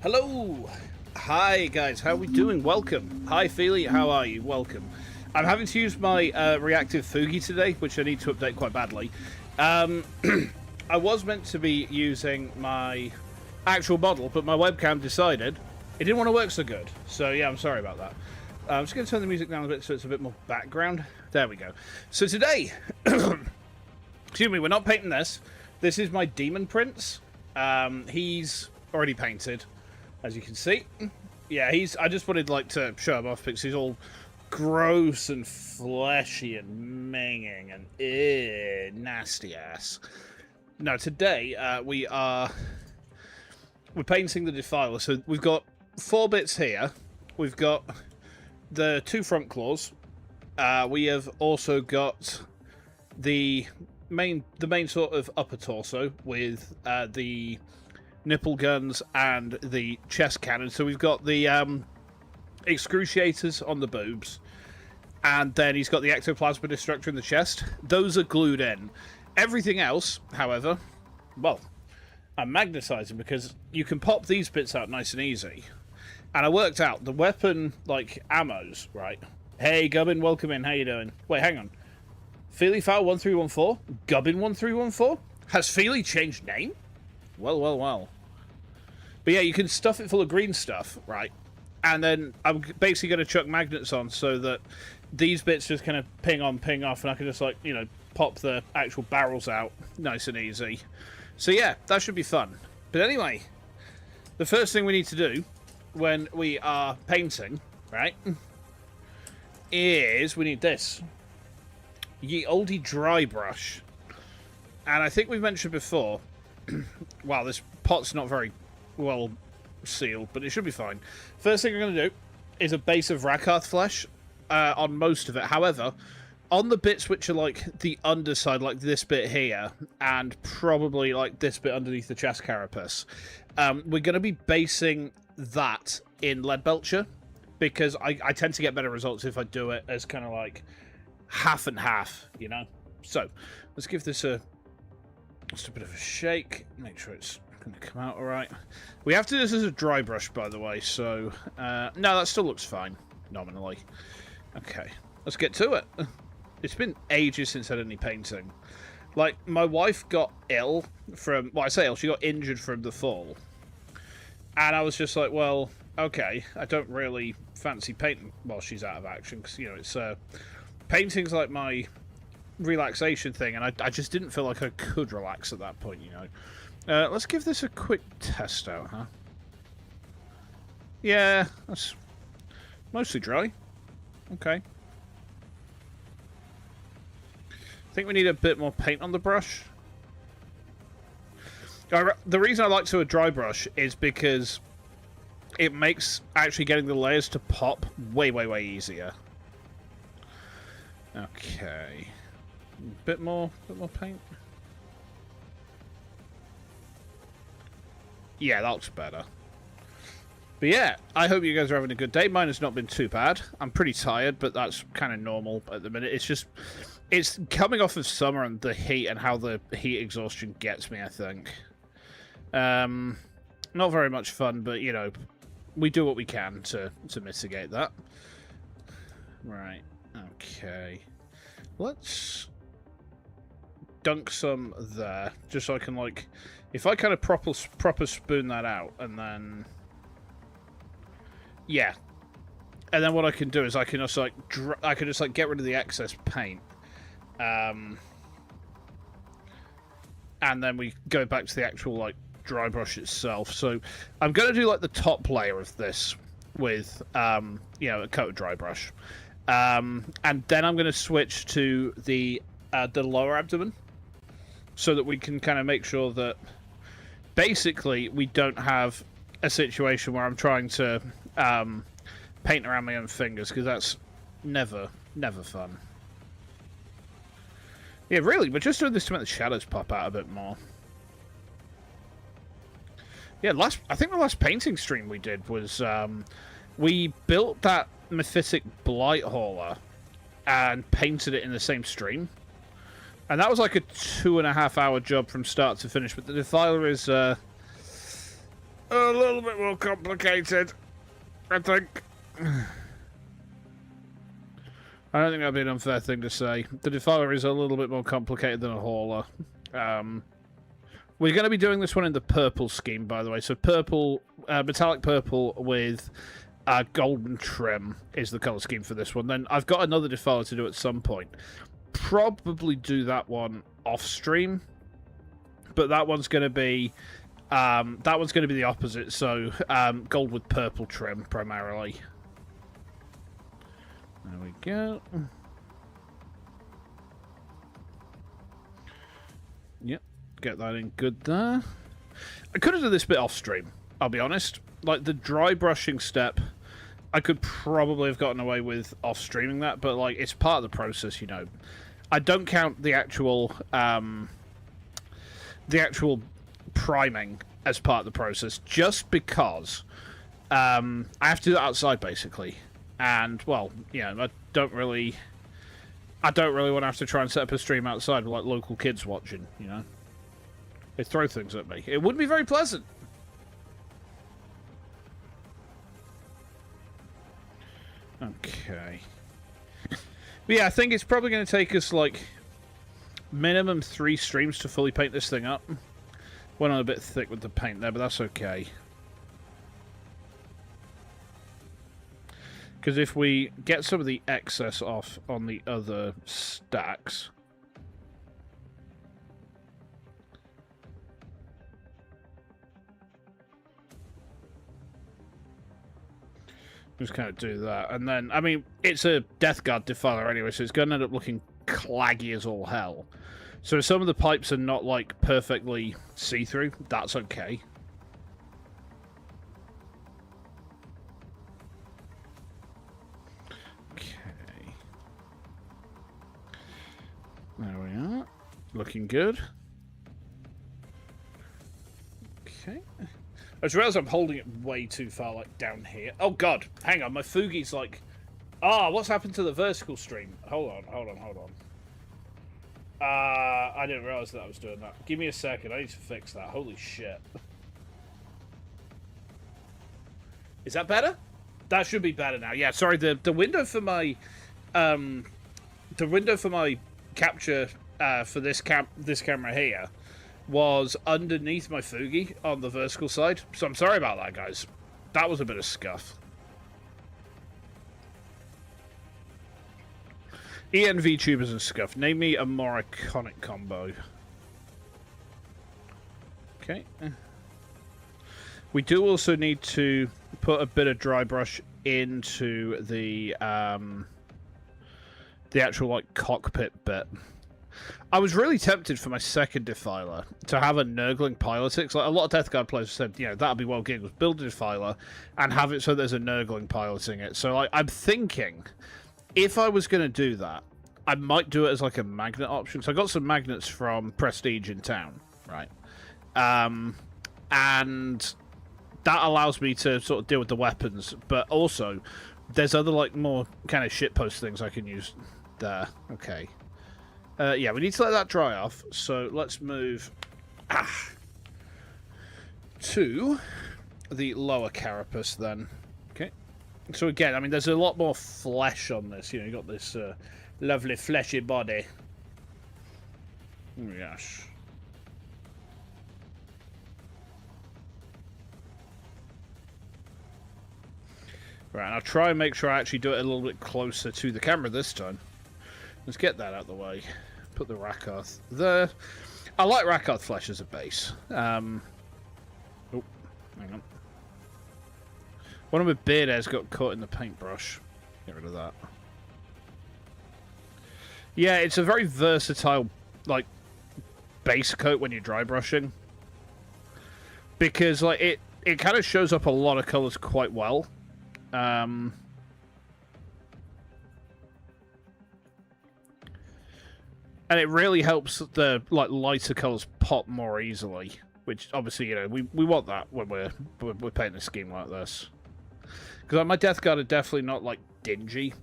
Hello! Hi guys, how are we doing? Welcome. Hi Feely, how are you? Welcome. I'm having to use my reactive Fugi today, which I need to update quite badly. I was meant to be using my actual model, but my webcam decided it didn't want to work so good. So yeah, I'm sorry about that. I'm just going to turn the music down a bit so it's a bit more background. There we go. So today, excuse me, we're not painting this. This is my Demon Prince. He's already painted, as you can see. Yeah, I just wanted to show him off because he's all gross and fleshy and minging and nasty ass. Now today we're painting the Defiler. So we've got 4 bits here. We've got the 2 front claws. We have also got the main sort of upper torso with the nipple guns and the chest cannon. So we've got the excruciators on the boobs, and then he's got the ectoplasma destructor in the chest. Those are glued in. Everything else, however, well, I'm magnetizing because you can pop these bits out nice and easy. And I worked out the weapon, ammos, right? Hey, Gubbin, welcome in. How you doing? Wait, hang on. Feely Foul 1314? Gubbin 1314? Has Feely changed name? Well. But yeah, you can stuff it full of green stuff, right? And then I'm basically going to chuck magnets on so that these bits just kind of ping on, ping off, and I can just, pop the actual barrels out nice and easy. So yeah, that should be fun. But anyway, the first thing we need to do when we are painting, right, is we need this. Ye olde dry brush. And I think we've mentioned before, wow, this pot's not very well sealed, but it should be fine. First thing I'm going to do is a base of Rakarth flesh on most of it. However, on the bits which are the underside, like this bit here, and probably this bit underneath the chest carapace, we're going to be basing that in Leadbelcher, because I tend to get better results if I do it as kind of half and half, you know? So, let's give this just a bit of a shake, make sure it's going to come out alright. We have to do this as a dry brush, by the way, so... no, that still looks fine, nominally. Okay, let's get to it. It's been ages since I did any painting. My wife got ill from... Well, I say ill, she got injured from the fall. And I was just like, well, okay, I don't really fancy painting while she's out of action, because, it's... painting's my relaxation thing, and I just didn't feel like I could relax at that point, let's give this a quick test out, huh? Yeah, that's mostly dry. Okay. I think we need a bit more paint on the brush. The reason I like to do a dry brush is because it makes actually getting the layers to pop way easier. Okay. Bit more paint. Yeah, that looks better. But yeah, I hope you guys are having a good day. Mine has not been too bad. I'm pretty tired, but that's kind of normal at the minute. It's coming off of summer and the heat and how the heat exhaustion gets me, I think. Not very much fun, but, we do what we can to mitigate that. Right. Okay. Let's dunk some there, just so I can, if I kind of proper spoon that out, and then... Yeah. And then what I can do is I can just, get rid of the excess paint. And then we go back to the actual, dry brush itself. So I'm going to do, the top layer of this with, a coat of dry brush. And then I'm going to switch to the lower abdomen, so that we can kind of make sure that basically we don't have a situation where I'm trying to paint around my own fingers, because that's never fun. Yeah, really, we're just doing this to make the shadows pop out a bit more. Yeah, I think the last painting stream we did was we built that Mephitic Blight Hauler and painted it in the same stream. And that was a 2.5 hour job from start to finish, but the Defiler is a little bit more complicated, I think. I don't think that'd be an unfair thing to say. The Defiler is a little bit more complicated than a Hauler. We're going to be doing this one in the purple scheme, by the way. So purple, metallic purple with golden trim is the colour scheme for this one. Then I've got another Defiler to do at some point. Probably do that one off stream, but that one's going to be the opposite. So gold with purple trim primarily. There we go. Yep, get that in good there. I could have done this bit off stream, I'll be honest. Like the dry brushing step, I could probably have gotten away with off streaming that, but like it's part of the process, you know. I don't count the actual priming as part of the process, just because I have to do that outside basically. And well, yeah, I don't really want to have to try and set up a stream outside with like local kids watching, you know. They throw things at me. It wouldn't be very pleasant. Okay. But yeah, I think it's probably going to take us like minimum 3 streams to fully paint this thing up. Went on a bit thick with the paint there, but that's okay. Because if we get some of the excess off on the other stacks... Just kind of do that. And then, I mean, it's a Death Guard Defiler anyway, so it's going to end up looking claggy as all hell. So if some of the pipes are not, like, perfectly see-through, that's okay. There we are. Looking good. Okay. I just realised I'm holding it way too far, like, down here. Oh, God. Hang on. My Fugi's like... what's happened to the vertical stream? Hold on. I didn't realise that I was doing that. Give me a second. I need to fix that. Holy shit. Is that better? That should be better now. Yeah, sorry. The window for my... the window for my capture for this camera here was underneath my Fugi on the vertical side. So I'm sorry about that, guys. That was a bit of scuff. ENV tubers and scuff. Name me a more iconic combo. Okay. We do also need to put a bit of dry brush into the actual like cockpit bit. I was really tempted for my second Defiler to have a Nurgling piloting. Like a lot of Death Guard players said, you know, that'd be well gig, was build a Defiler and have it so there's a Nurgling piloting it. So like, I'm thinking, if I was going to do that, I might do it as like a magnet option. So I got some magnets from Prestige in town, right? And that allows me to sort of deal with the weapons, but also there's other like more kind of shitpost things I can use there. Okay. Yeah, we need to let that dry off, so let's move to the lower carapace then. Okay. So again, I mean, there's a lot more flesh on this. You know, you got this lovely fleshy body. Oh, yes. Right, I'll try and make sure I actually do it a little bit closer to the camera this time. Let's get that out of the way. Put the Rakarth there. I like Rakarth flesh as a base. Oh, hang on. One of my beard hairs got caught in the paintbrush. Get rid of that. Yeah, it's a very versatile, like, base coat when you're dry brushing. Because, like, it kind of shows up a lot of colours quite well. And it really helps the like lighter colours pop more easily, which obviously, you know, we want that when we're painting a scheme like this. Because like, my Death Guard are definitely not like dingy.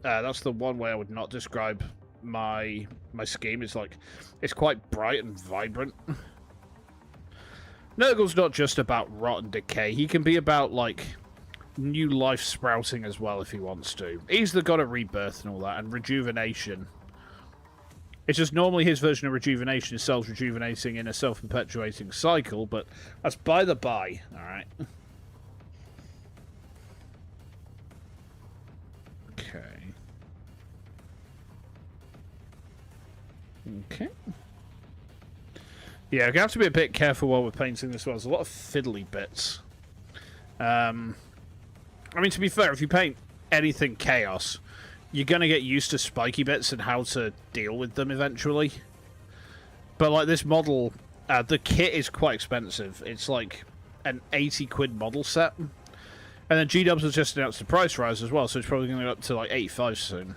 That's the one way I would not describe my scheme. It's like it's quite bright and vibrant. Nurgle's not just about rot and decay. He can be about, like, new life sprouting as well if he wants to. He's the god of rebirth and all that, and rejuvenation. It's just normally his version of rejuvenation is self-rejuvenating in a self-perpetuating cycle, but that's by the by, alright? Okay. Okay. Yeah, we're going to have to be a bit careful while we're painting this one. There's a lot of fiddly bits. I mean, to be fair, if you paint anything chaos, you're going to get used to spiky bits and how to deal with them eventually. But, like, this model, the kit is quite expensive. It's, like, an 80 quid model set. And then G-Dubs has just announced the price rise as well, so it's probably going to go up to, like, 85 soon.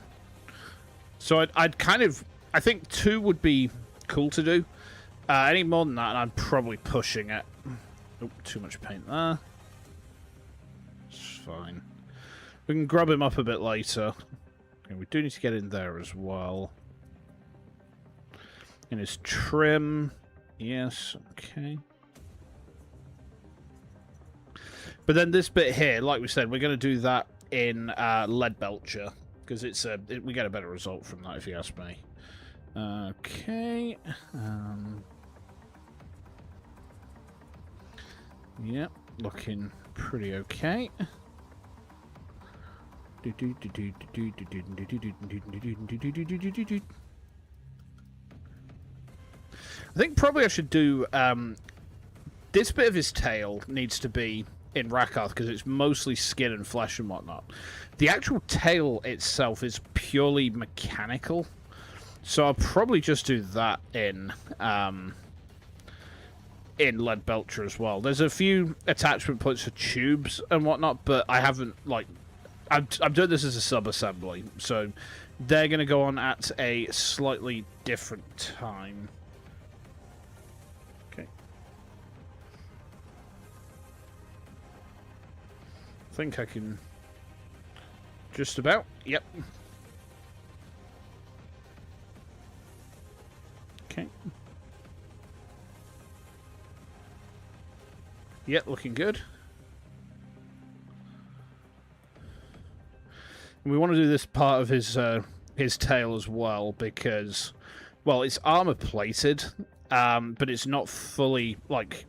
So I'd kind of... I think 2 would be cool to do. Any more than that, and I'm probably pushing it. Oh, too much paint there. It's fine. We can grab him up a bit later. Okay, we do need to get in there as well. In his trim. Yes, okay. But then this bit here, like we said, we're going to do that in lead belcher. Because we get a better result from that, if you ask me. Okay. Yep, looking pretty okay. I think probably I should do... this bit of his tail needs to be in Rakath because it's mostly skin and flesh and whatnot. The actual tail itself is purely mechanical. So I'll probably just do that in lead belcher as well. There's a few attachment points for tubes and whatnot, but I haven't, like... I'm doing this as a sub-assembly, so they're going to go on at a slightly different time. Okay. I think I can... just about. Yep. Okay. Yep, looking good. We want to do this part of his tail as well because, well, it's armor plated, but it's not fully like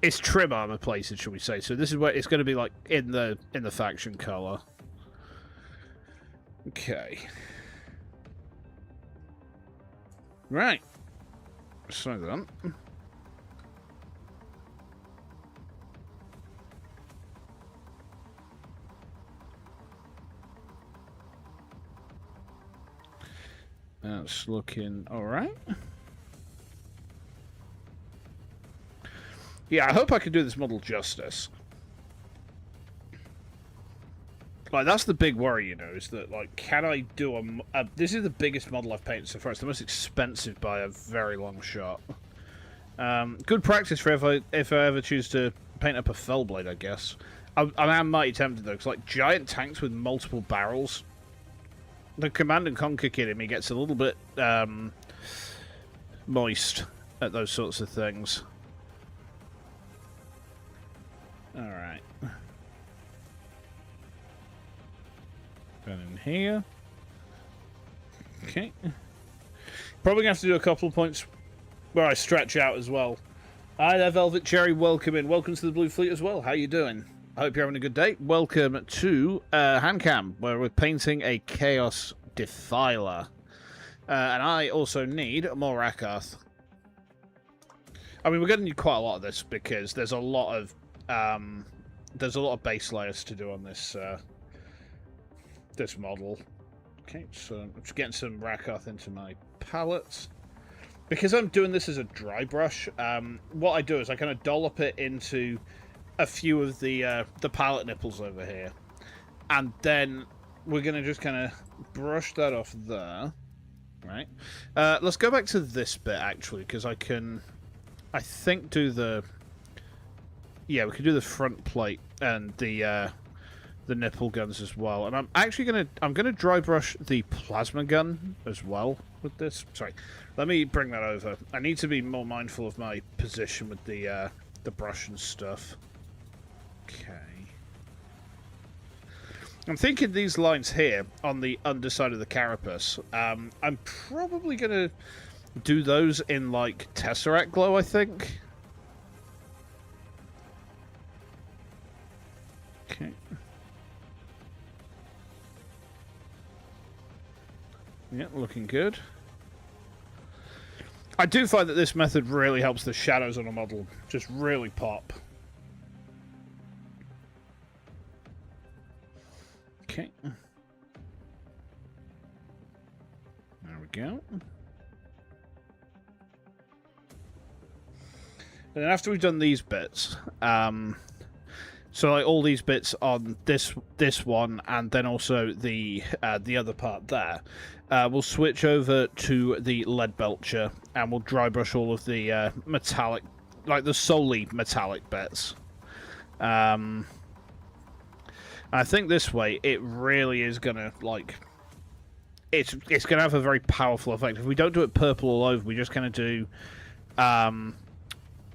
it's trim armor plated, should we say? So this is where it's going to be like in the faction color. Okay. Right. So then. That's looking alright. Yeah, I hope I can do this model justice. Like, that's the big worry, you know, is that, like, can I do this is the biggest model I've painted so far. It's the most expensive by a very long shot. Good practice for if I ever choose to paint up a Fellblade, I guess. I am mighty tempted, though, because, like, giant tanks with multiple barrels... The Command and Conquer kid in me gets a little bit moist at those sorts of things. Alright. Then in here. Okay. Probably going to have to do a couple of points where I stretch out as well. Hi there, Velvet Cherry. Welcome in. Welcome to the Blue Fleet as well. How you doing? I hope you're having a good day. Welcome to Handcam, where we're painting a Chaos Defiler. And I also need more Rakath. I mean, we're going to need quite a lot of this because there's a lot of base layers to do on this this model. Okay, so I'm just getting some Rakath into my palette. Because I'm doing this as a dry brush, what I do is I kind of dollop it into a few of the palette nipples over here. And then we're going to just kind of brush that off there. Right. Let's go back to this bit, actually, because I think, do the... Yeah, we can do the front plate and the nipple guns as well. And I'm actually going to dry brush the plasma gun as well with this. Sorry. Let me bring that over. I need to be more mindful of my position with the the brush and stuff. Okay. I'm thinking these lines here on the underside of the carapace. I'm probably going to do those in, like, Tesseract glow, I think. Okay. Yeah, looking good. I do find that this method really helps the shadows on a model just really pop. Okay. There we go. And then after we've done these bits, so like all these bits on this one, and then also the other part there, we'll switch over to the lead belcher, and we'll dry brush all of the metallic, like the solely metallic bits. I think this way it really is gonna, like, it's gonna have a very powerful effect. If we don't do it purple all over, we just kind of do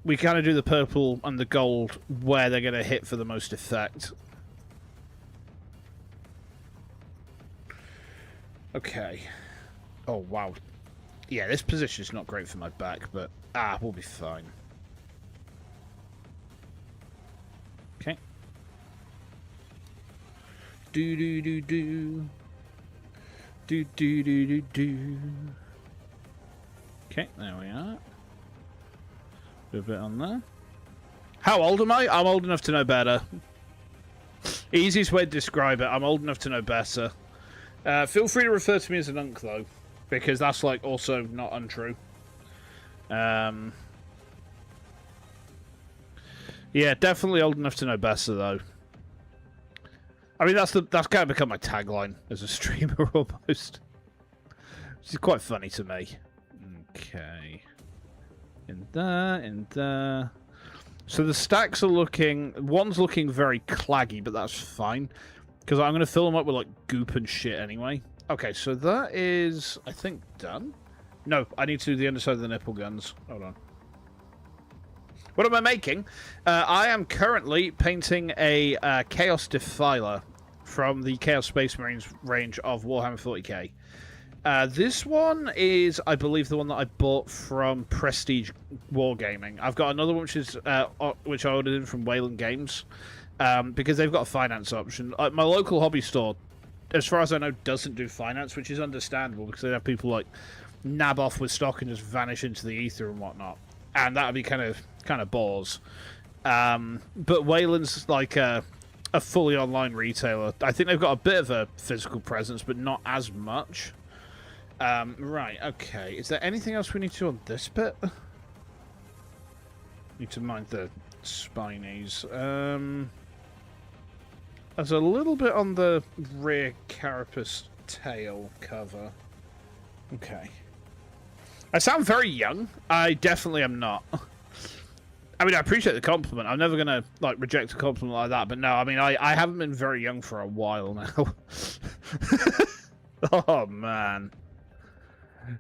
we kind of do the purple and the gold where they're gonna hit for the most effect. Okay. Oh wow. Yeah, this position is not great for my back, but we'll be fine. Okay. Do do do do. Do do do do do. Okay, there we are. Do a bit on there. How old am I? I'm old enough to know better. Easiest way to describe it. I'm old enough to know better. Feel free to refer to me as an unk though, because that's like also not untrue. Yeah, definitely old enough to know better though. I mean, that's kind of become my tagline as a streamer almost. Which is quite funny to me. Okay. In there, in there. So the stacks are looking... One's looking very claggy, but that's fine. Because I'm going to fill them up with, like, goop and shit anyway. Okay, so that is, I think, done. No, I need to do the underside of the nipple guns. Hold on. What am I making? I am currently painting a Chaos Defiler from the Chaos Space Marines range of Warhammer 40k. This one is, I believe, the one that I bought from Prestige Wargaming. I've got another one which I ordered in from Wayland Games because they've got a finance option. My local hobby store, as far as I know, doesn't do finance, which is understandable because they have people like nab off with stock and just vanish into the ether and whatnot. And that would be kind of bores. But Wayland's like a fully online retailer. I think they've got a bit of a physical presence, but not as much. Right, okay. Is there anything else we need to do on this bit? Need to mind the spinies. There's a little bit on the rear carapace tail cover. Okay. I sound very young. I definitely am not. I mean, I appreciate the compliment. I'm never going to, like, reject a compliment like that. But no, I mean, I haven't been very young for a while now. Oh, man.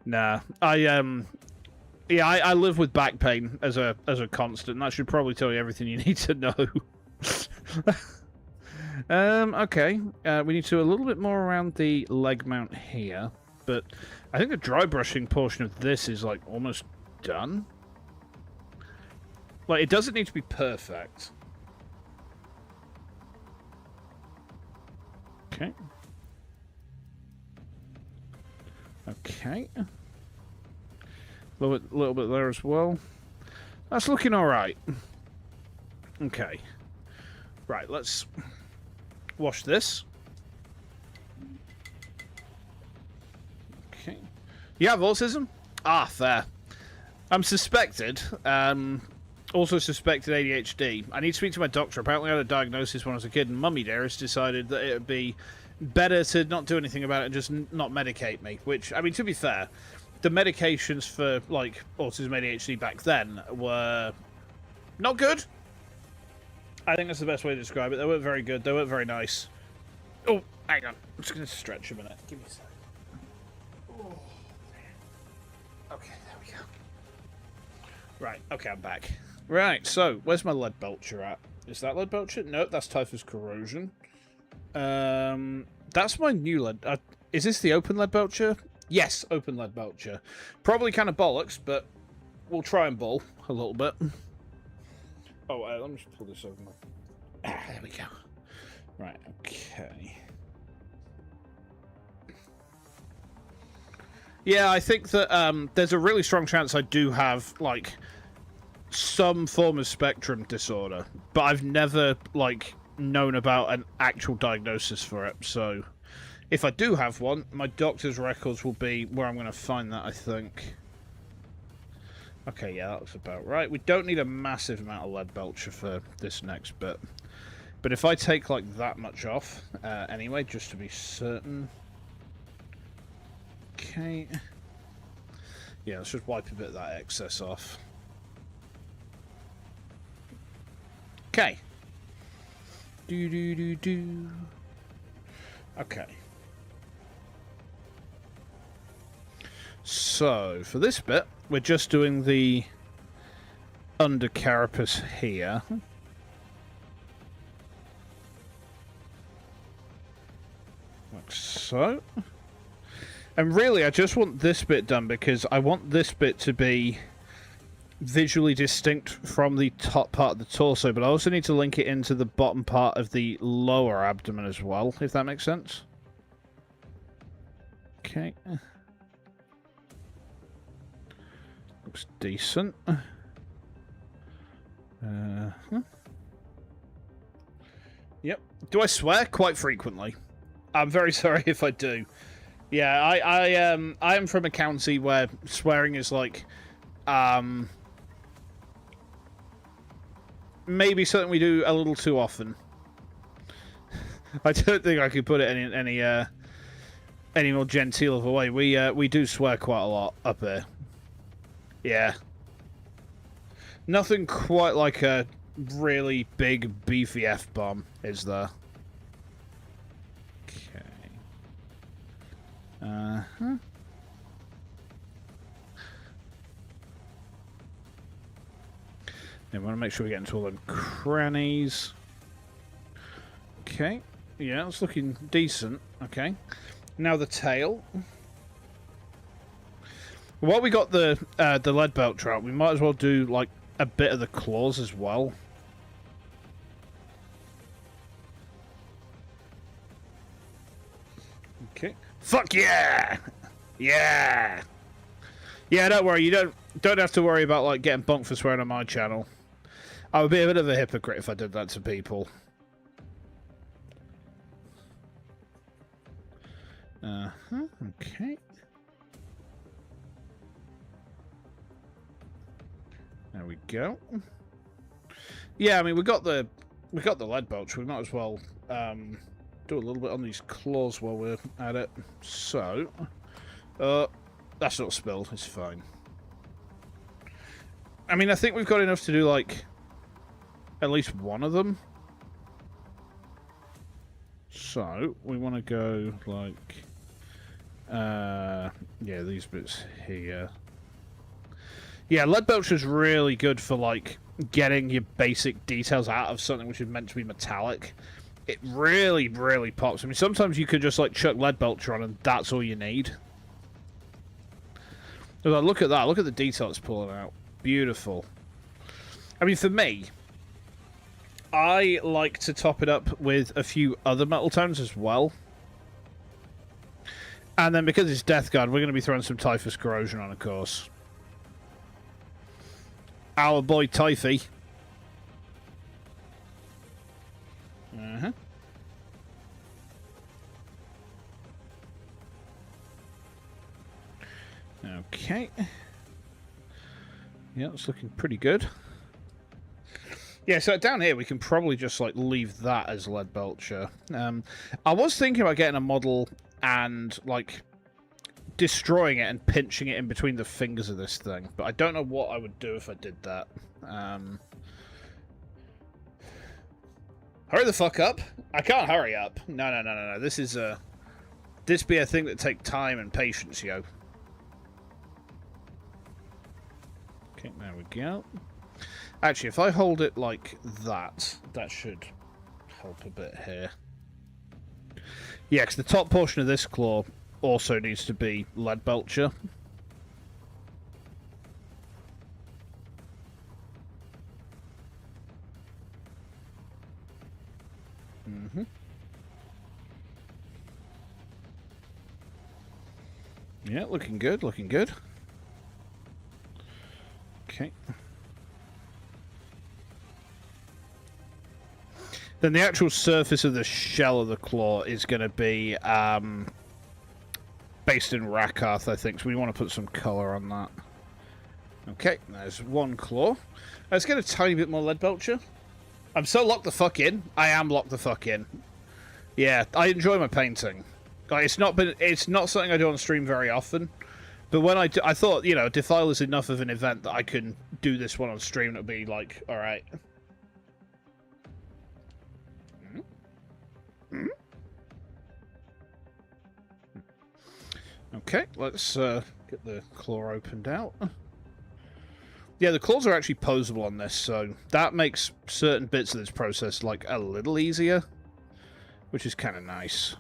Nah. Yeah, I live with back pain as a constant. That should probably tell you everything you need to know. Okay. We need to do a little bit more around the leg mount here. But I think the dry brushing portion of this is, like, almost done. Like, it doesn't need to be perfect. Okay. Okay. A little bit there as well. That's looking alright. Okay. Right, let's wash this. Okay. You have autism? Ah, fair. I'm suspected. Also suspected ADHD. I need to speak to my doctor. Apparently I had a diagnosis when I was a kid, and Mummy Dearest decided that it would be better to not do anything about it and just not medicate me. Which, I mean, to be fair, the medications for, like, autism ADHD back then were not good. I think that's the best way to describe it. They weren't very good. They weren't very nice. Oh, hang on. I'm just going to stretch a minute. Give me a sec. Oh, okay, there we go. Right, okay, I'm back. Right, so, where's my lead belcher at? Is that lead belcher? Nope, that's typhus corrosion. That's my new lead... is this the open lead belcher? Yes, open lead belcher. Probably kind of bollocks, but we'll try and bull a little bit. Oh, let me just pull this over. There we go. Right, okay. Yeah, I think that there's a really strong chance I do have, like, some form of spectrum disorder, but I've never, like, known about an actual diagnosis for it, so if I do have one, my doctor's records will be where I'm going to find that, I think. Okay, yeah, that looks about right. We don't need a massive amount of lead belcher for this next bit. But if I take, like, that much off, anyway, just to be certain. Okay. Yeah, let's just wipe a bit of that excess off. Okay. Do. Okay. So, for this bit, we're just doing the under carapace here. Like so. And really, I just want this bit done because I want this bit to be visually distinct from the top part of the torso, but I also need to link it into the bottom part of the lower abdomen as well, if that makes sense. Okay. Looks decent. Yep. Do I swear? Quite frequently. I'm very sorry if I do. Yeah, I am from a county where swearing is like, maybe something we do a little too often. I don't think I could put it any more genteel of a way. We do swear quite a lot up here. Yeah. Nothing quite like a really big beefy F-bomb, is there? Okay. Uh-huh. I want to make sure we get into all them crannies. Okay. Yeah, it's looking decent. Okay. Now the tail. While we got the lead belcher out, we might as well do like a bit of the claws as well. Okay. Fuck yeah! Yeah! Yeah, don't worry, you don't have to worry about like getting bonked for swearing on my channel. I would be a bit of a hypocrite if I did that to people. Okay. There we go. Yeah, I mean we got the lead belcher. We might as well do a little bit on these claws while we're at it. So, that's not spilled. It's fine. I mean, I think we've got enough to do like at least one of them. So we want to go like, yeah, these bits here. Yeah, lead belcher is really good for like getting your basic details out of something which is meant to be metallic. It really, really pops. I mean, sometimes you could just like chuck lead belcher on and that's all you need. Look at that. Look at the detail it's pulling out. Beautiful. I mean, for me, I like to top it up with a few other metal tones as well. And then because it's Death Guard, we're going to be throwing some typhus corrosion on, of course. Our boy Typhy. Uh-huh. Okay. Yeah, it's looking pretty good. Yeah, so down here we can probably just like leave that as lead belcher. I was thinking about getting a model and like destroying it and pinching it in between the fingers of this thing, but I don't know what I would do if I did that. Hurry the fuck up! I can't hurry up. No. This is this be a thing that take time and patience, yo. Okay, there we go. Actually, if I hold it like that, that should help a bit here. Yeah, because the top portion of this claw also needs to be lead belcher. Mm-hmm. Yeah, looking good, looking good. Okay. Then the actual surface of the shell of the claw is going to be based in Rakarth, I think, so we want to put some colour on that. Okay, there's one claw. Let's get a tiny bit more lead belcher. I'm so locked the fuck in. I am locked the fuck in. Yeah, I enjoy my painting. Like, it's not something I do on stream very often, but when I thought, you know, Defile is enough of an event that I can do this one on stream. It'll be like, all right. Okay, let's get the claw opened out. Yeah, the claws are actually posable on this, so that makes certain bits of this process like a little easier, which is kind of nice.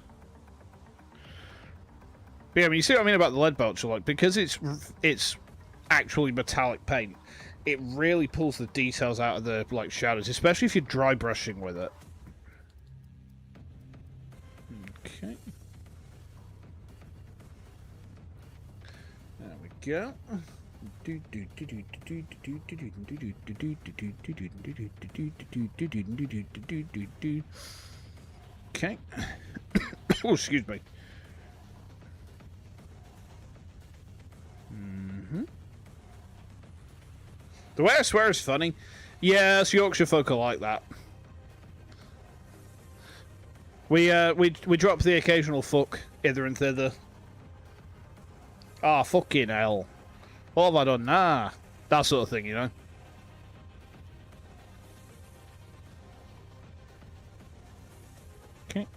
But yeah, I mean, you see what I mean about the lead belcher, like, because it's actually metallic paint, it really pulls the details out of the like shadows, especially if you're dry brushing with it. Okay. There we go. Okay. Oh, excuse me. The way I swear is funny. Yes, Yorkshire folk are like that. We drop the occasional fuck hither and thither. Ah, fucking hell. What have I done? Nah. That sort of thing, you know. Okay.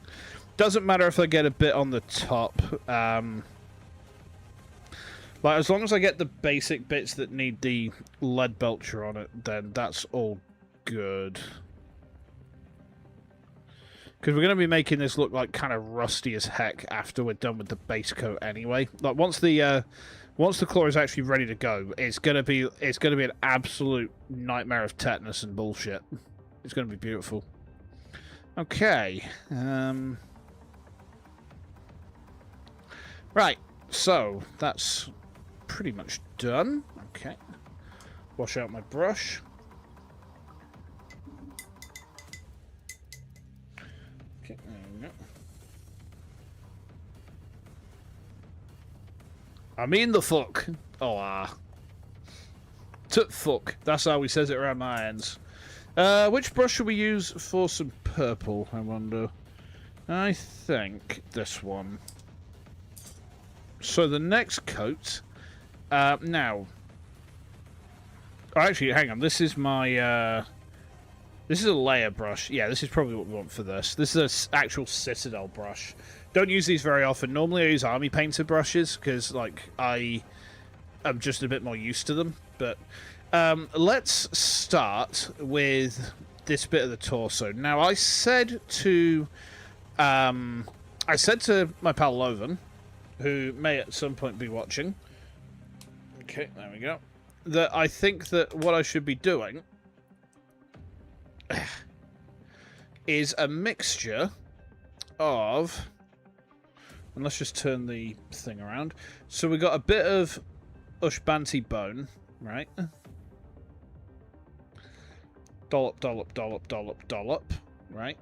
Doesn't matter if I get a bit on the top. Like, as long as I get the basic bits that need the lead belcher on it, then that's all good. Because we're going to be making this look like kind of rusty as heck after we're done with the base coat anyway. Like, once the claw is actually ready to go, it's going to be an absolute nightmare of tetanus and bullshit. It's going to be beautiful. Okay. Right. So that's pretty much done. Okay. Wash out my brush. Okay, there we go. I mean the fuck. Oh, fuck. That's how he says it around my ends. Which brush should we use for some purple, I wonder? I think this one. So the next coat... now... Oh, actually, hang on. This is my... this is a layer brush. Yeah, this is probably what we want for this. This is an actual Citadel brush. Don't use these very often. Normally I use army painter brushes, because, like, I am just a bit more used to them. But let's start with this bit of the torso. Now, I said to my pal Loven, who may at some point be watching. Okay, there we go. That I think that what I should be doing is a mixture of... And let's just turn the thing around. So we got a bit of Ushbanti bone, right? Dollop, dollop, dollop, dollop, dollop, right?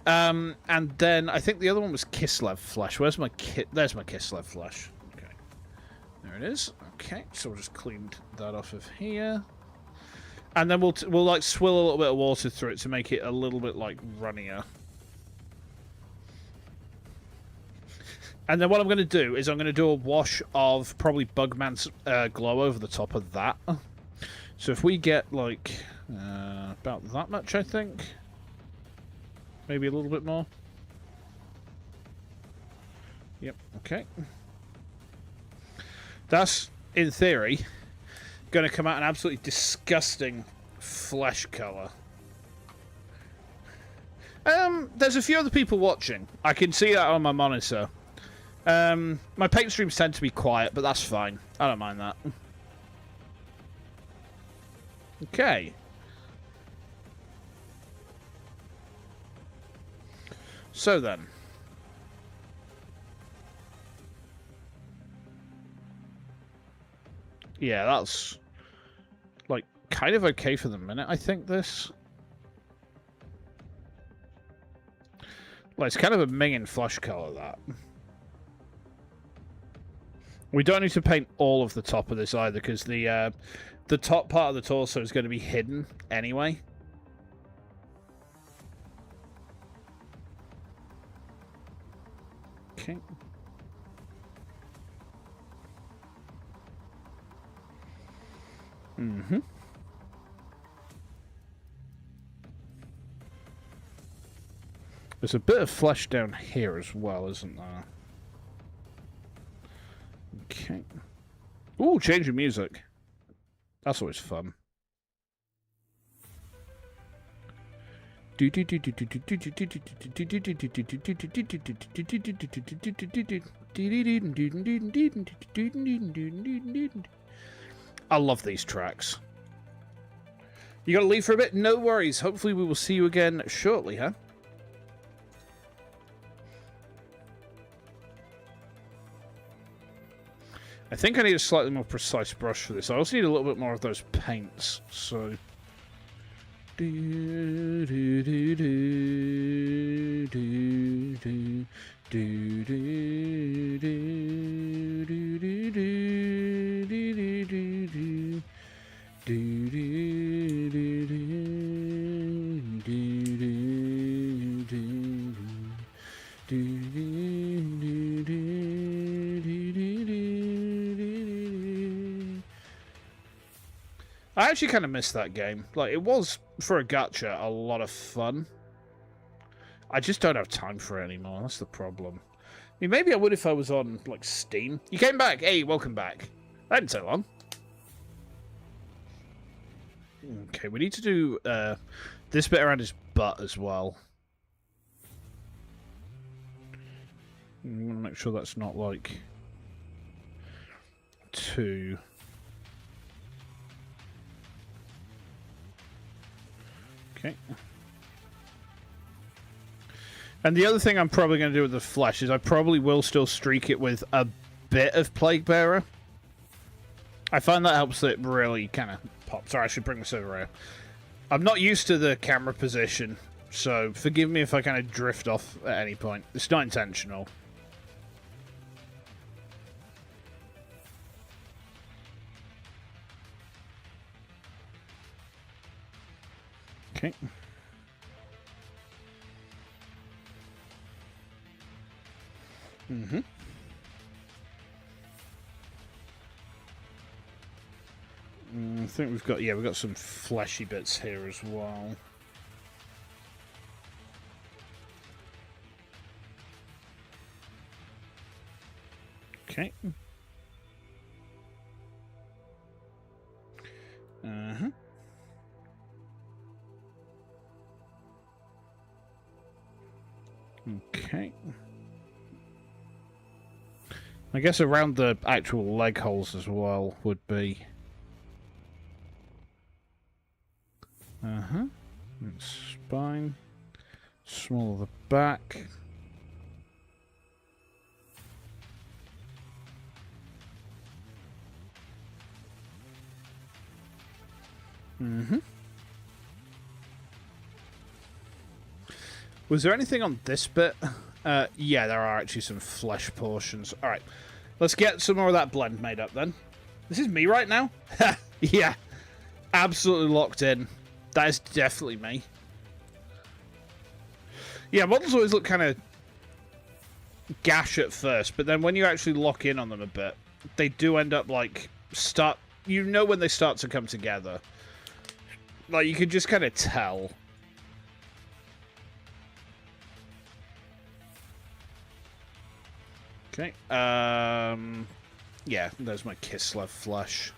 And then I think the other one was Kislev flesh. Where's my There's my Kislev flesh. Okay, there it is. Okay, so we'll just clean that off of here, and then we'll like swill a little bit of water through it to make it a little bit like runnier. And then what I'm going to do is I'm going to do a wash of probably Bugman's glow over the top of that. So if we get like about that much, I think. Maybe a little bit more. Yep, okay. That's, in theory, going to come out an absolutely disgusting flesh colour. There's a few other people watching. I can see that on my monitor. My paint streams tend to be quiet, but that's fine. I don't mind that. Okay. So then. Yeah, that's, like, kind of okay for the minute, I think, this. Well, it's kind of a minging flesh colour, that. We don't need to paint all of the top of this either, because the top part of the torso is going to be hidden anyway. Okay. Mm-hmm. There's a bit of flesh down here as well, isn't there? Okay. Ooh, change of music. That's always fun. I love these tracks. You gotta leave for a bit? No worries. Hopefully we will see you again shortly, huh? I think I need a slightly more precise brush for this. I also need a little bit more of those paints, so... I actually kind of missed that game. Like, it was, for a gacha, a lot of fun. I just don't have time for it anymore. That's the problem. I mean, maybe I would if I was on, like, Steam. You came back. Hey, welcome back. That didn't take long. Okay, we need to do this bit around his butt as well. I want to make sure that's not, like, too... Okay. And the other thing I'm probably going to do with the flesh is I probably will still streak it with a bit of Plague Bearer. I find that helps it really kind of pop. Sorry, I should bring this over here. I'm not used to the camera position, so forgive me if I kind of drift off at any point. It's not intentional. Okay. Mm-hmm. I think we've got some fleshy bits here as well. Okay. Uh-huh. Okay. I guess around the actual leg holes as well would be... Uh-huh. Spine. Small of the back. Mm-hmm. Was there anything on this bit? Yeah, there are actually some flesh portions. Alright, let's get some more of that blend made up then. This is me right now? Yeah, absolutely locked in. That is definitely me. Yeah, models always look kind of gash at first, but then when you actually lock in on them a bit, they do end up like you know when they start to come together. Like, you can just kind of tell. Okay. Yeah, there's my Kislev flesh.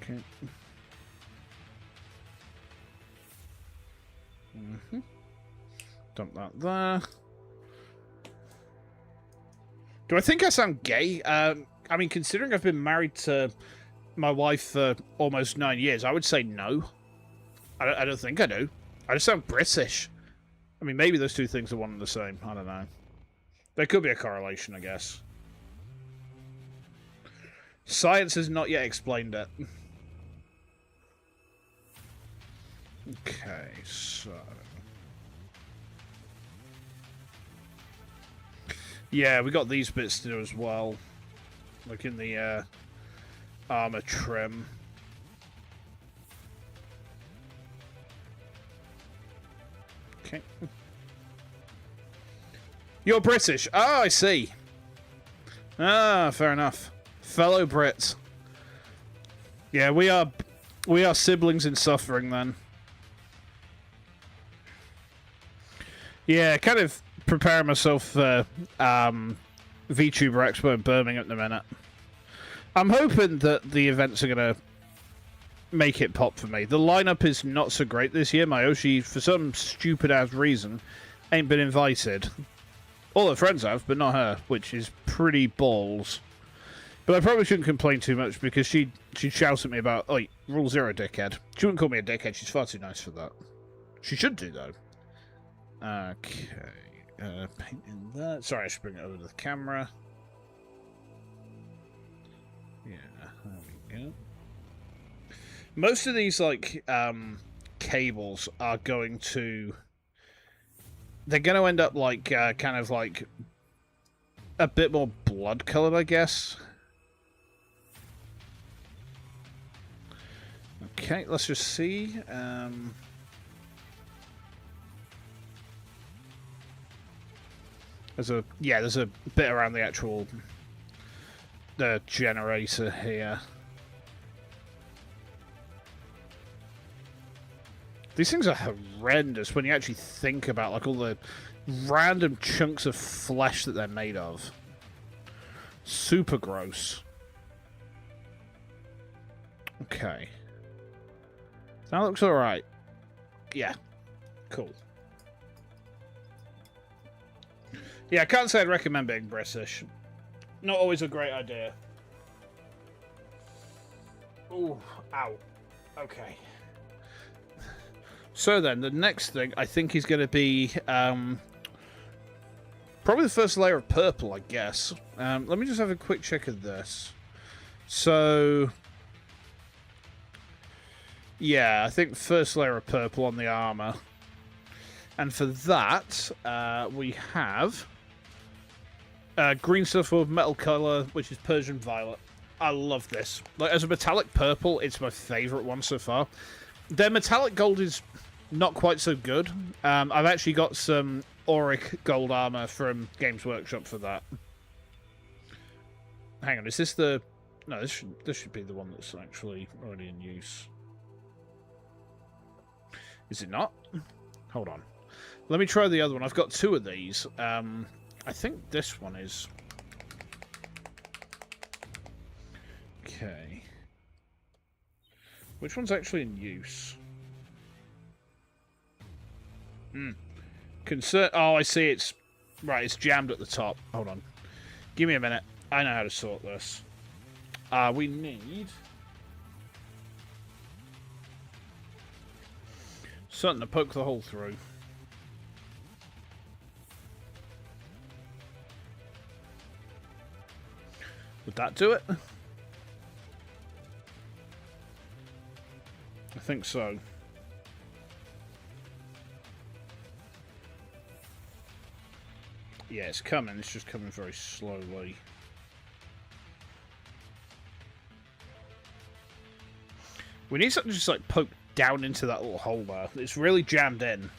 Okay. Dump that there. Do I think I sound gay? I mean, considering I've been married to my wife for almost 9 years, I would say no. I don't think I do. I just sound British. I mean, maybe those two things are one and the same. I don't know. There could be a correlation, I guess. Science has not yet explained it. Okay, so... yeah, we got these bits to do as well. Like in the armor trim. Okay. You're British. Oh, I see. Ah, fair enough. Fellow Brits. Yeah, we are siblings in suffering then. Yeah, kind of preparing myself for VTuber Expo in Birmingham at the minute. I'm hoping that the events are going to make it pop for me. The lineup is not so great this year. My Oshi, for some stupid-ass reason, ain't been invited. All her friends have, but not her, which is pretty balls. But I probably shouldn't complain too much, because she'd shout at me about, oh, Rule 0, dickhead. She wouldn't call me a dickhead. She's far too nice for that. She should do, though. Okay. Painting that. Sorry, I should bring it over to the camera. Yeah, there we go. Most of these, like, cables are going to... they're going to end up, like, kind of, like, a bit more blood-coloured, I guess. Okay, let's just see. There's a bit around the actual generator here. These things are horrendous when you actually think about like all the random chunks of flesh that they're made of. Super gross. Okay. That looks alright. Yeah. Cool. Yeah, I can't say I'd recommend being British. Not always a great idea. Ooh, ow. Okay. So then, the next thing I think is going to be probably the first layer of purple, I guess. Let me just have a quick check of this. So, yeah, I think first layer of purple on the armor. And for that, we have green stuff with metal color, which is Persian violet. I love this. Like, as a metallic purple, it's my favorite one so far. Their metallic gold is not quite so good. I've actually got some auric gold armor from Games Workshop for that. Hang on, is this the... no, this should be the one that's actually already in use. Is it not? Hold on. Let me try the other one. I've got two of these. I think this one is... okay. Which one's actually in use? Concern... oh, I see. It's... right, it's jammed at the top. Hold on. Give me a minute. I know how to sort this. We need... something to poke the hole through. Would that do it? I think so. Yeah, it's coming. It's just coming very slowly. We need something to just like poke down into that little hole there. It's really jammed in.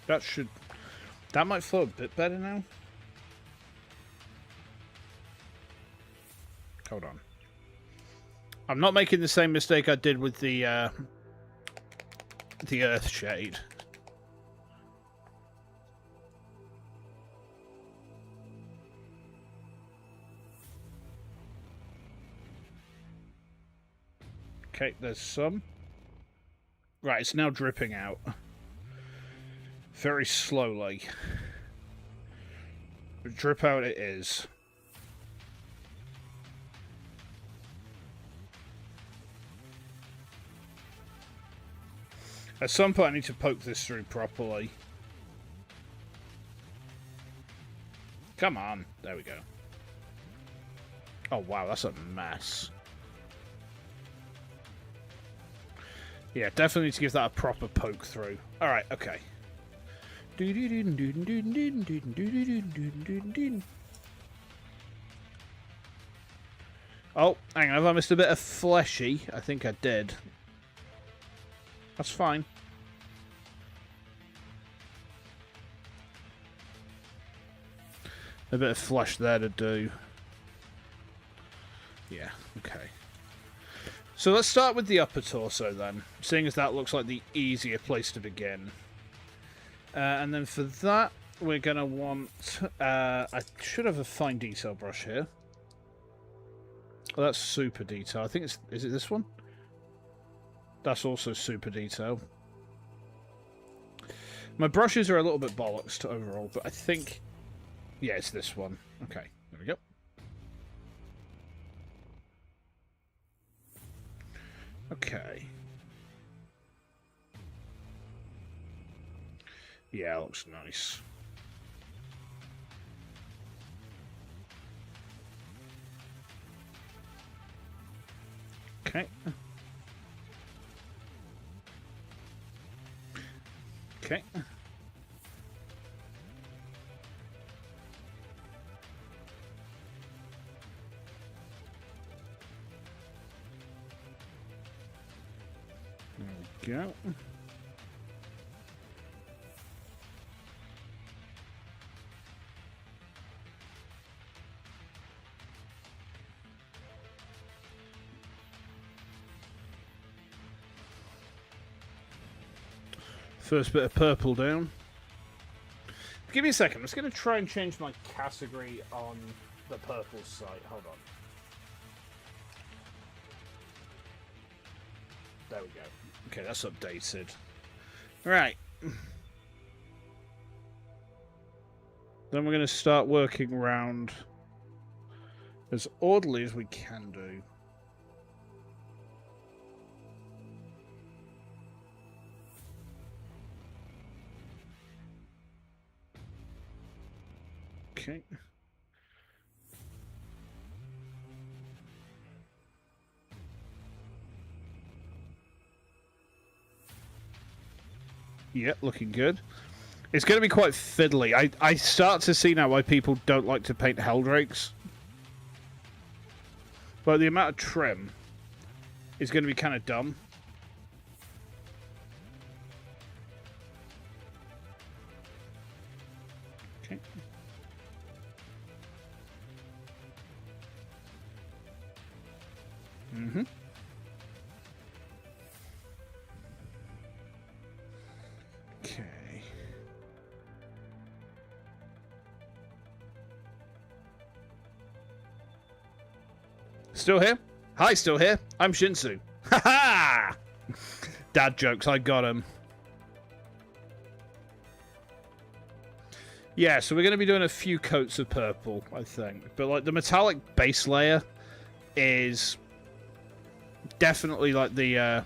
That should... that might flow a bit better now. Hold on. I'm not making the same mistake I did with the earth shade. Okay, there's some. Right, it's now dripping out. Very slowly. Drip out it is. At some point I need to poke this through properly. Come on. There we go. Oh wow, that's a mess. Yeah, definitely need to give that a proper poke through. Alright, okay. Oh, hang on, have I missed a bit of fleshy? I think I did. That's fine. A bit of flesh there to do. Yeah, okay. So let's start with the upper torso then, seeing as that looks like the easier place to begin. And then for that, we're going to want... I should have a fine detail brush here. Oh, that's super detail. I think it's... Is it this one? That's also super detail. My brushes are a little bit bollocks overall, but I think... Yeah, it's this one. Okay, there we go. Okay. Yeah, it looks nice. Okay. Okay. There we go. First bit of purple down. Give me a second. I'm just going to try and change my category on the purple site. Hold on. There we go. Okay, that's updated. Right. Then we're going to start working around as orderly as we can do. Okay. Yeah, looking good. It's going to be quite fiddly. I start to see now why people don't like to paint Helldrakes. But the amount of trim is going to be kind of dumb. Okay. Mm-hmm. Okay. Still here? Hi, still here. I'm Shinsu. Ha ha! Dad jokes, I got him. Yeah, so we're going to be doing a few coats of purple, I think. But like the metallic base layer is definitely like the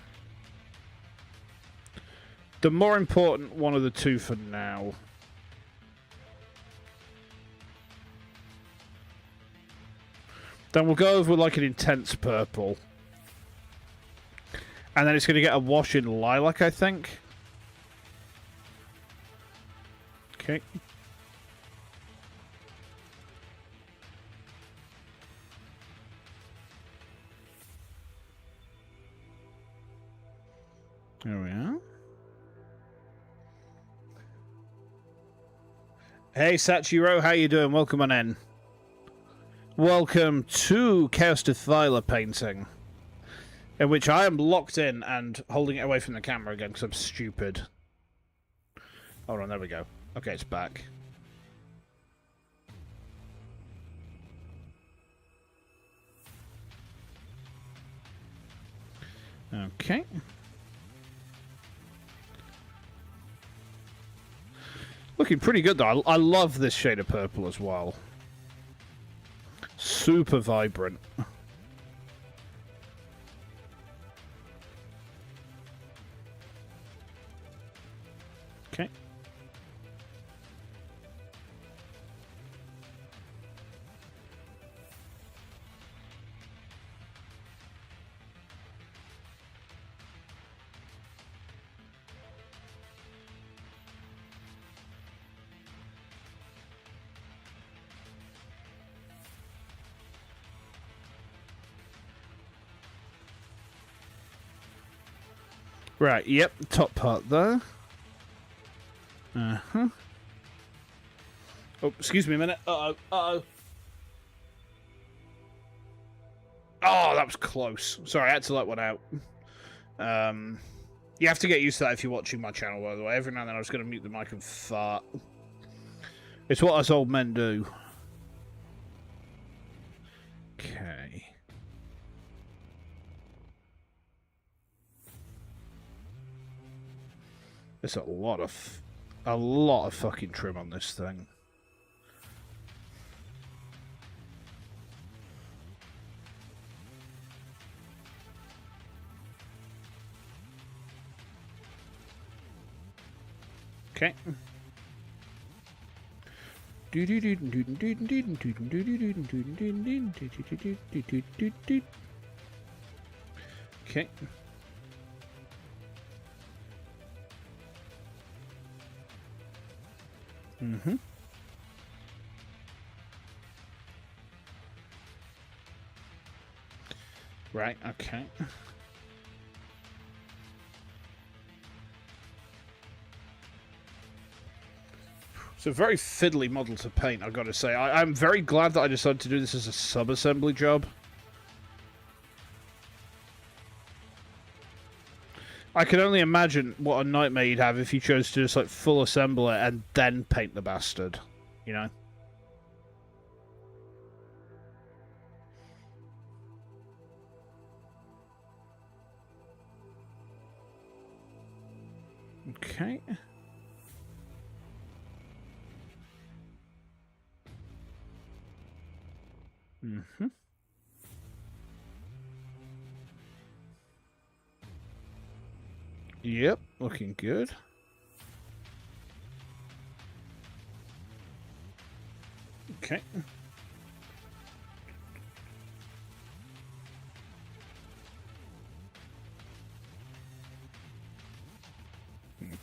more important one of the two for now. Then we'll go over with like an intense purple. And then it's going to get a wash in lilac, I think. Okay. There we are. Hey, Sachiro, how you doing? Welcome on in. Welcome to Chaos Defile painting, in which I am locked in and holding it away from the camera again because I'm stupid. Hold on, there we go. Okay, it's back. Okay. Looking pretty good, though. I love this shade of purple as well. Super vibrant. Okay. Right, yep, top part there. Uh-huh. Oh, excuse me a minute. Uh-oh, uh-oh. Oh, that was close. Sorry, I had to let one out. You have to get used to that if you're watching my channel, by the way. Every now and then I was going to mute the mic and fart. It's what us old men do. Okay. There's a lot of fucking trim on this thing. Okay. Okay. Mm-hmm. Right, okay. It's a very fiddly model to paint, I've got to say. I'm very glad that I decided to do this as a sub-assembly job. I can only imagine what a nightmare you'd have if you chose to just, like, full assemble it and then paint the bastard. You know? Okay. Mm-hmm. Yep, looking good. Okay.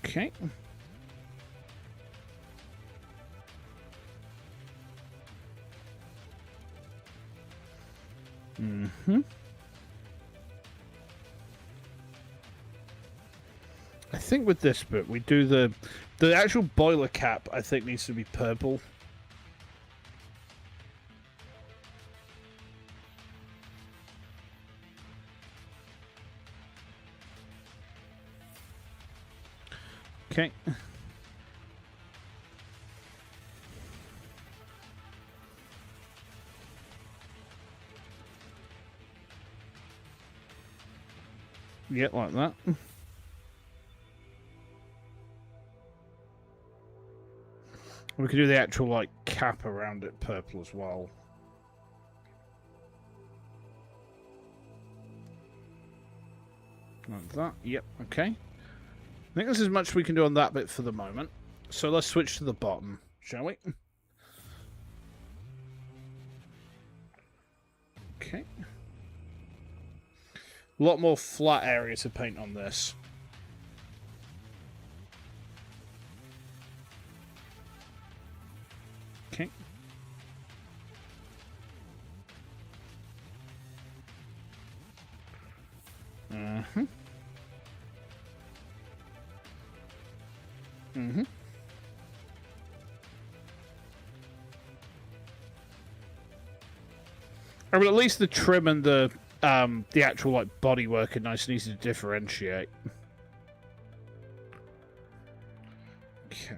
Okay. Mm-hmm. I think with this bit, we do the actual boiler cap, I think, needs to be purple. Okay. Yeah, like that. We could do the actual, like, cap around it purple as well. Like that. Yep, okay. I think there's as much we can do on that bit for the moment. So let's switch to the bottom, shall we? Okay. A lot more flat area to paint on this. Okay. Uh-huh. Mm-hmm. But at least the trim and the actual, like, bodywork are nice and easy to differentiate. Okay.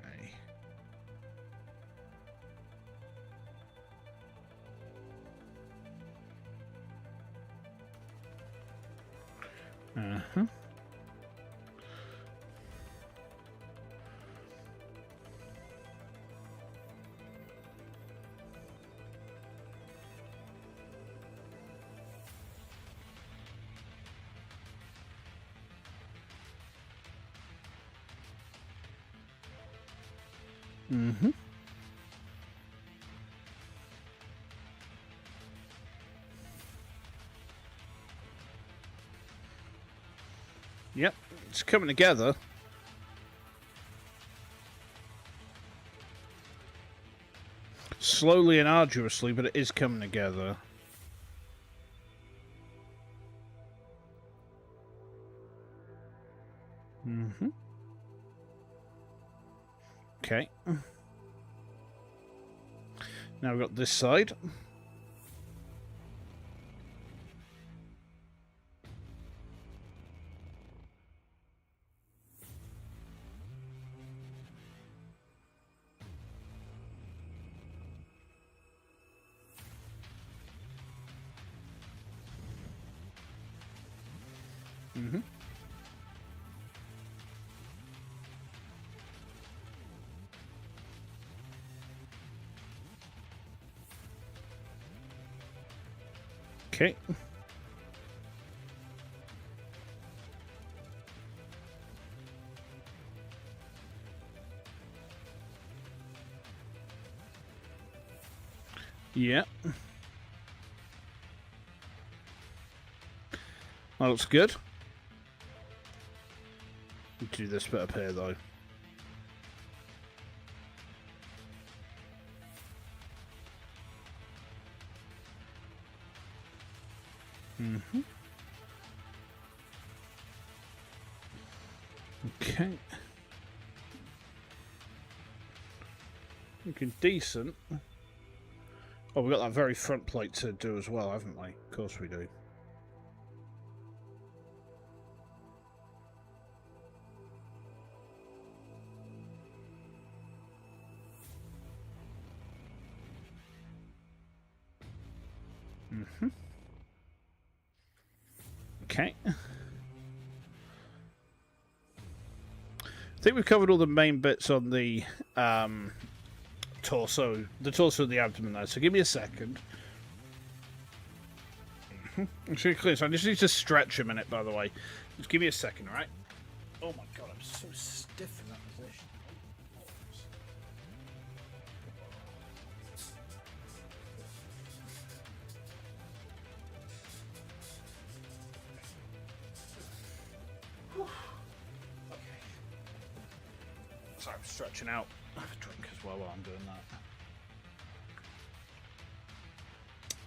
Uh-huh. Mm-hmm. Yep, it's coming together. Slowly and arduously, but it is coming together. Mm-hmm. Okay. Now we've got this side. Mm-hmm. Okay. Yeah. That looks good. Do this bit up here, though. Mm-hmm. Okay. Looking decent. Oh, we've got that very front plate to do as well, haven't we? Of course we do. Mm-hmm. Okay. I think we've covered all the main bits on the torso, of the abdomen there. So give me a second. Actually, clear. So I just need to stretch a minute, by the way. Just give me a second, all right? Oh my god, I'm so stiff in that position. Sorry, I'm stretching out. I have a drink as well while I'm doing that.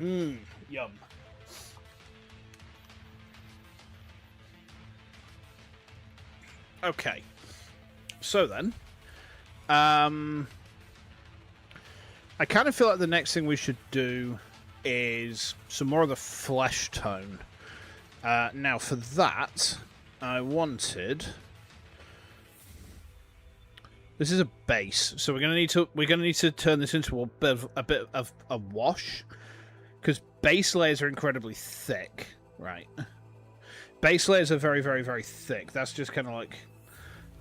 Mmm, yum. Okay. So then, I kind of feel like the next thing we should do is some more of the flesh tone. Now, for that, I wanted. This is a base, so we're gonna need to turn this into a bit of a wash, because base layers are incredibly thick, right? Base layers are very, very, very thick. That's just kind of like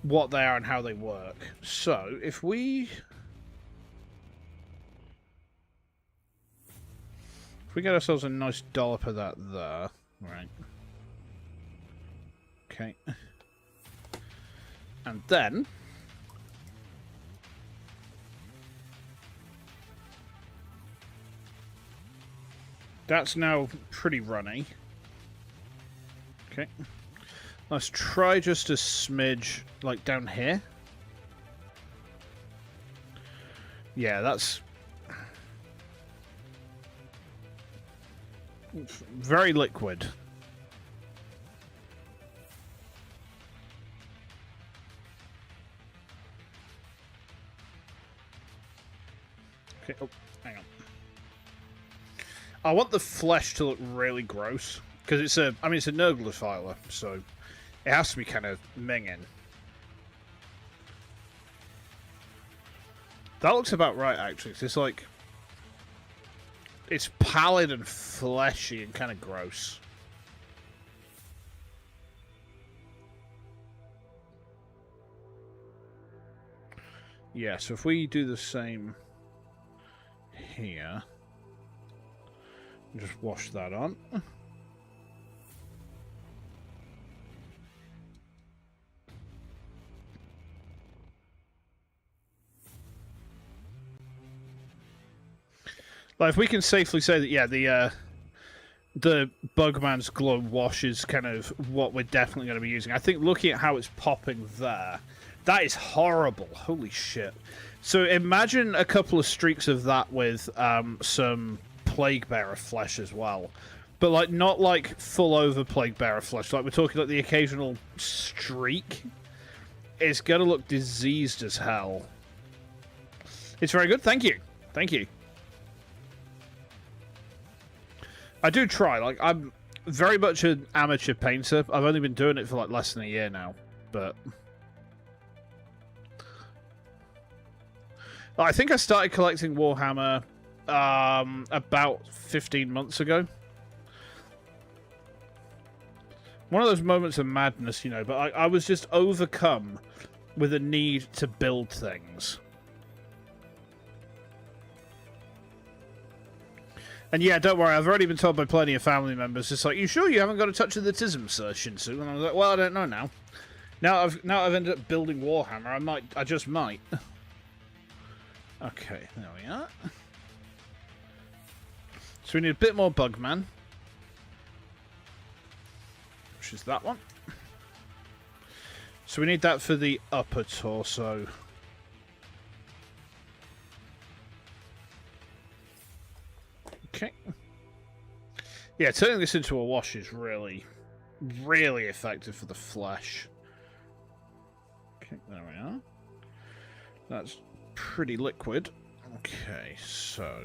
what they are and how they work. So if we get ourselves a nice dollop of that there, right? Okay, and then. That's now pretty runny. Okay. Let's try just a smidge, like down here. Yeah, that's very liquid. Okay, oh, hang on. I want the flesh to look really gross, because it's a Nurgle defiler, so it has to be kind of minging. That looks about right, actually. It's like, it's pallid and fleshy and kind of gross. Yeah, so if we do the same here, just wash that on. Like, if we can safely say that, yeah, the Bugman's Glow wash is kind of what we're definitely going to be using. I think looking at how it's popping there, that is horrible. Holy shit. So imagine a couple of streaks of that with some Plague Bearer flesh as well. But, like, not like full over Plague Bearer flesh. Like, we're talking like the occasional streak. It's going to look diseased as hell. It's very good. Thank you. Thank you. I do try. Like, I'm very much an amateur painter. I've only been doing it for, like, less than a year now. But I think I started collecting Warhammer about 15 months ago. One of those moments of madness, you know, but I was just overcome with a need to build things. And yeah, don't worry, I've already been told by plenty of family members, it's like, you sure you haven't got a touch of the tism, Sir Shinsu? And I was like, well, I don't know now. Now I've ended up building Warhammer, I just might. Okay, there we are. So we need a bit more Bugman. Which is that one. So we need that for the upper torso. Okay. Yeah, turning this into a wash is really, really effective for the flesh. Okay, there we are. That's pretty liquid. Okay, so...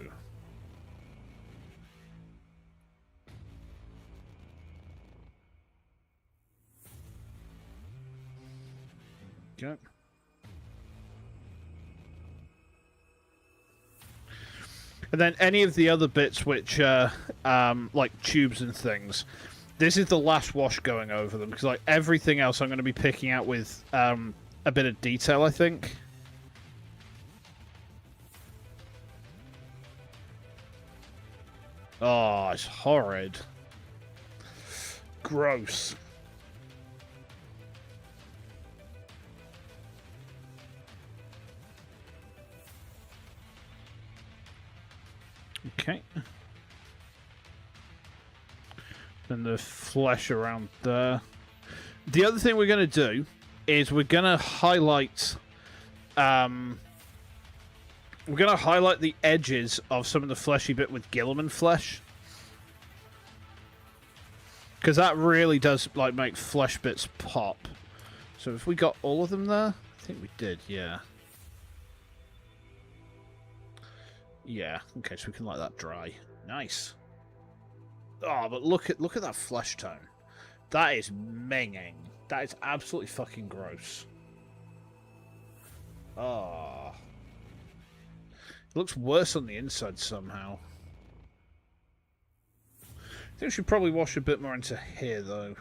Okay. And then any of the other bits which are like tubes and things, this is the last wash going over them, because like everything else I'm going to be picking out with a bit of detail, I think. Oh, it's horrid. Gross. Okay. Then the flesh around there. The other thing we're going to do is we're going to highlight... we're going to highlight the edges of some of the fleshy bit with Gilliman flesh. Because that really does like make flesh bits pop. So if we got all of them there? I think we did, yeah. Yeah, okay, so we can let that dry. Nice. Oh, but look at that flesh tone. That is minging. That is absolutely fucking gross. Oh. It looks worse on the inside somehow. I think we should probably wash a bit more into here, though.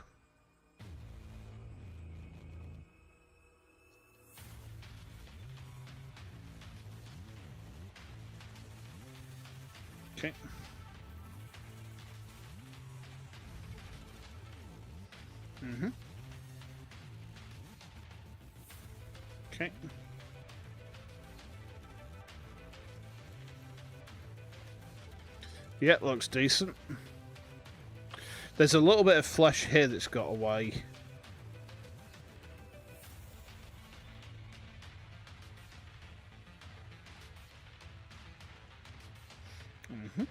Okay. Mm-hmm. Okay. Yeah, looks decent. There's a little bit of flesh here that's got away. Mm-hmm.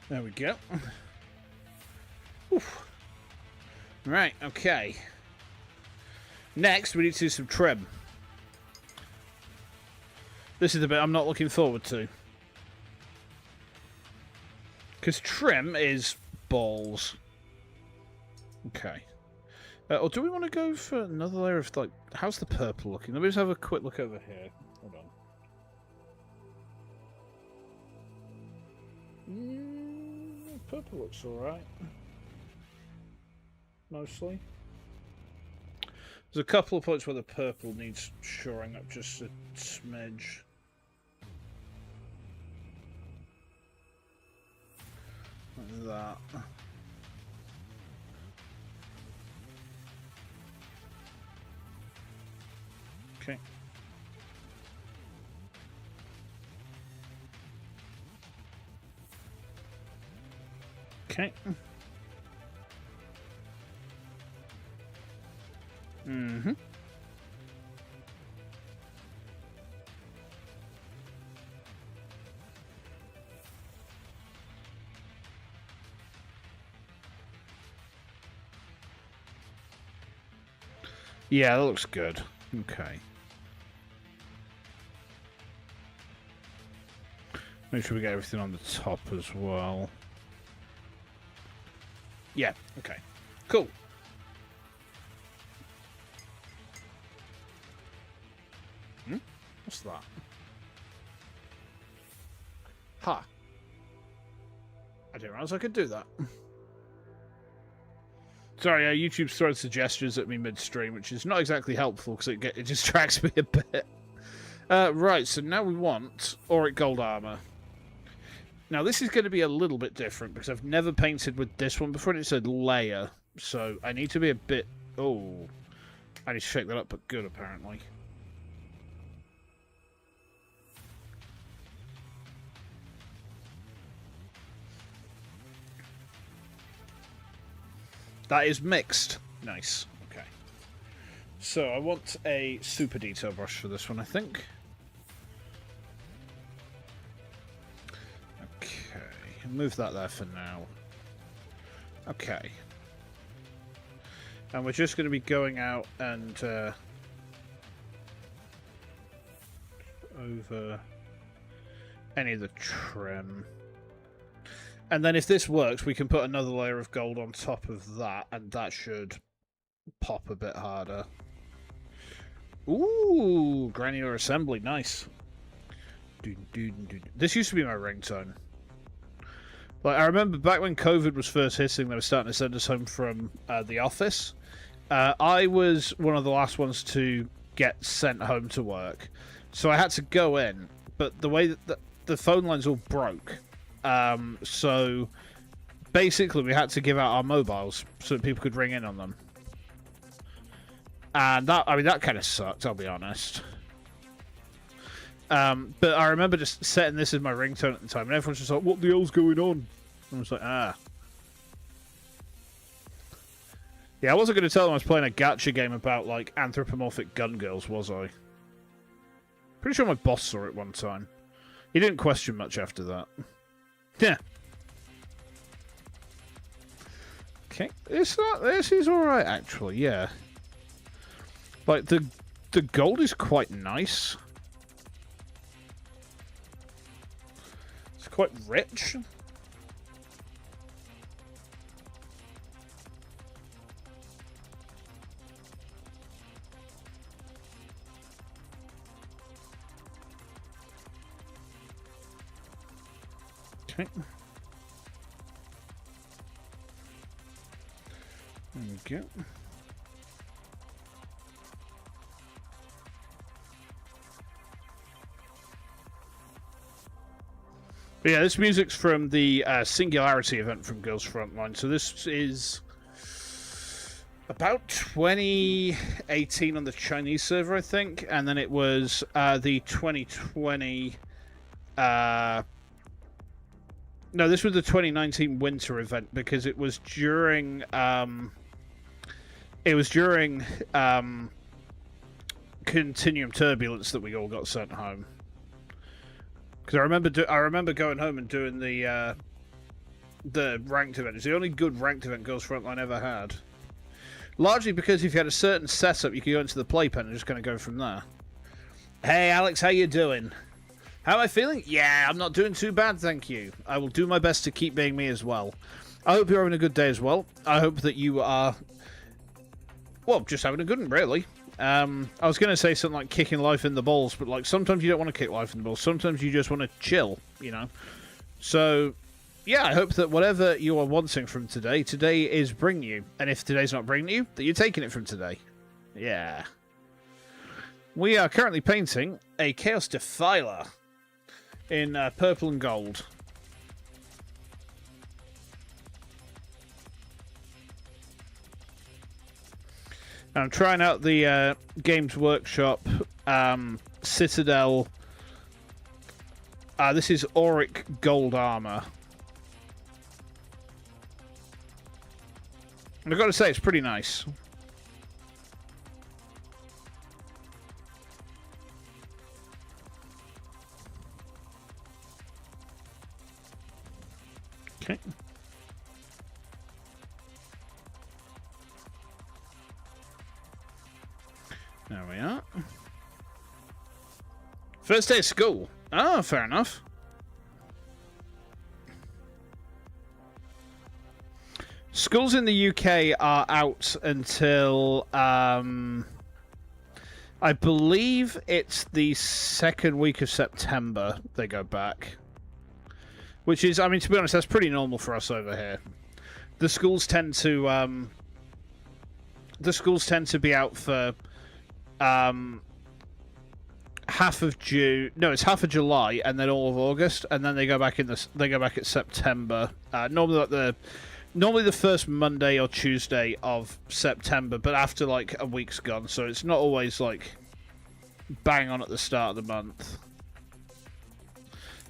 There we go. Oof. Right, okay. Next, we need to do some trim. This is the bit I'm not looking forward to. Because trim is balls. Okay. Or do we want to go for another layer of, like, how's the purple looking? Let me just have a quick look over here. Hold on. Purple looks alright. Mostly. There's a couple of points where the purple needs shoring up just a smidge. Like that. Okay. Okay. Mm-hmm. Yeah, that looks good. Okay. Make sure we get everything on the top as well. Yeah, okay. Cool. What's that? Ha. I didn't realize I could do that. Sorry, YouTube's throwing suggestions at me midstream, which is not exactly helpful because it distracts me a bit. Right, so now we want Auric Gold Armor. Now, this is going to be a little bit different because I've never painted with this one before, and it said layer. So I need to be a bit... Oh. I need to shake that up, but good, apparently. That is mixed. Nice. Okay. So I want a super detail brush for this one, I think. Okay. Move that there for now. Okay. And we're just going to be going out and over any of the trim. And then if this works, we can put another layer of gold on top of that, and that should pop a bit harder. Ooh, granular assembly, nice. This used to be my ringtone. Like, I remember back when COVID was first hitting, they were starting to send us home from the office. I was one of the last ones to get sent home to work. So I had to go in, but the way that the phone lines all broke. So basically we had to give out our mobiles so that people could ring in on them. And that, I mean, that kind of sucked, I'll be honest. But I remember just setting this as my ringtone at the time, and everyone's just like, what the hell's going on? And I was like, ah. Yeah, I wasn't going to tell them I was playing a gacha game about, like, anthropomorphic gun girls, was I? Pretty sure my boss saw it one time. He didn't question much after that. Yeah. Okay, this is alright, actually, yeah. Like, the gold is quite nice. It's quite rich. Okay. There we go. But yeah, this music's from the Singularity event from Girls Frontline. So this is about 2018 on the Chinese server, I think. And then it was the 2020... No, this was the 2019 winter event because it was during... Continuum Turbulence that we all got sent home. Because I remember going home and doing the ranked event. It's the only good ranked event Girls Frontline ever had. Largely because if you had a certain setup, you could go into the playpen and just kind of go from there. Hey Alex, how you doing? How am I feeling? Yeah, I'm not doing too bad, thank you. I will do my best to keep being me as well. I hope you're having a good day as well. I hope that you are, well, just having a good one, really. I was going to say something like kicking life in the balls, but like sometimes you don't want to kick life in the balls. Sometimes you just want to chill, you know. So, yeah, I hope that whatever you are wanting from today, today is bringing you. And if today's not bringing you, that you're taking it from today. Yeah. We are currently painting a Chaos Defiler in purple and gold. I'm trying out the Games Workshop Citadel. This is Auric Gold Armor. And I've got to say, it's pretty nice. Okay. There we are. First day of school. Oh, fair enough. Schools in the UK are out until, I believe it's the second week of September they go back. Which is, I mean, to be honest, that's pretty normal for us over here. The schools tend to be out for half of June. No, it's half of July and then all of August, and then they go back at September. Normally the first Monday or Tuesday of September, but after like a week's gone, so it's not always like bang on at the start of the month.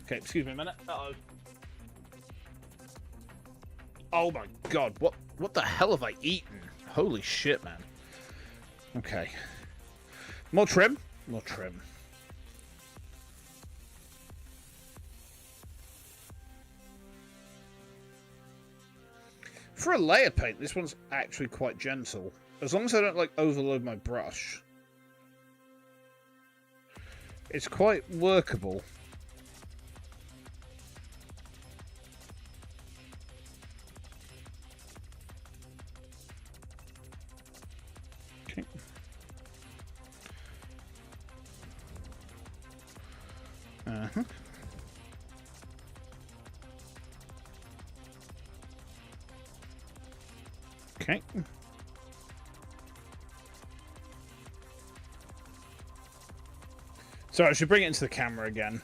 Okay, excuse me a minute. Uh-oh. Oh my god, what the hell have I eaten? Holy shit, man. Okay. More trim? More trim. For a layer paint, this one's actually quite gentle. As long as I don't, like, overload my brush. It's quite workable. Okay. Uh-huh. Okay. So I should bring it into the camera again.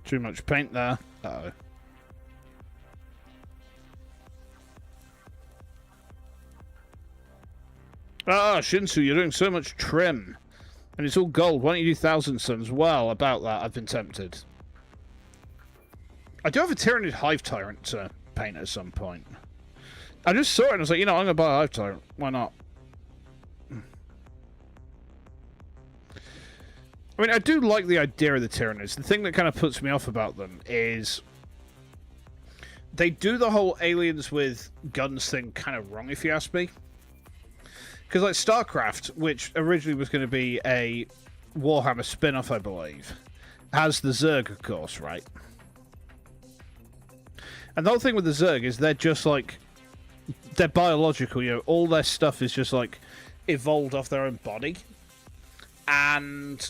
Too much paint there. Uh-oh. Ah, Shinsu, you're doing so much trim. And it's all gold. Why don't you do Thousand Suns? Well, about that, I've been tempted. I do have a Tyranid Hive Tyrant to paint at some point. I just saw it and I was like, you know, I'm going to buy a Hive Tyrant. Why not? I mean, I do like the idea of the Tyranids. The thing that kind of puts me off about them is they do the whole aliens with guns thing kind of wrong, if you ask me. Because, like, StarCraft, which originally was going to be a Warhammer spin-off, I believe, has the Zerg, of course, right? And the whole thing with the Zerg is they're just, like, they're biological, you know, all their stuff is just, like, evolved off their own body. And,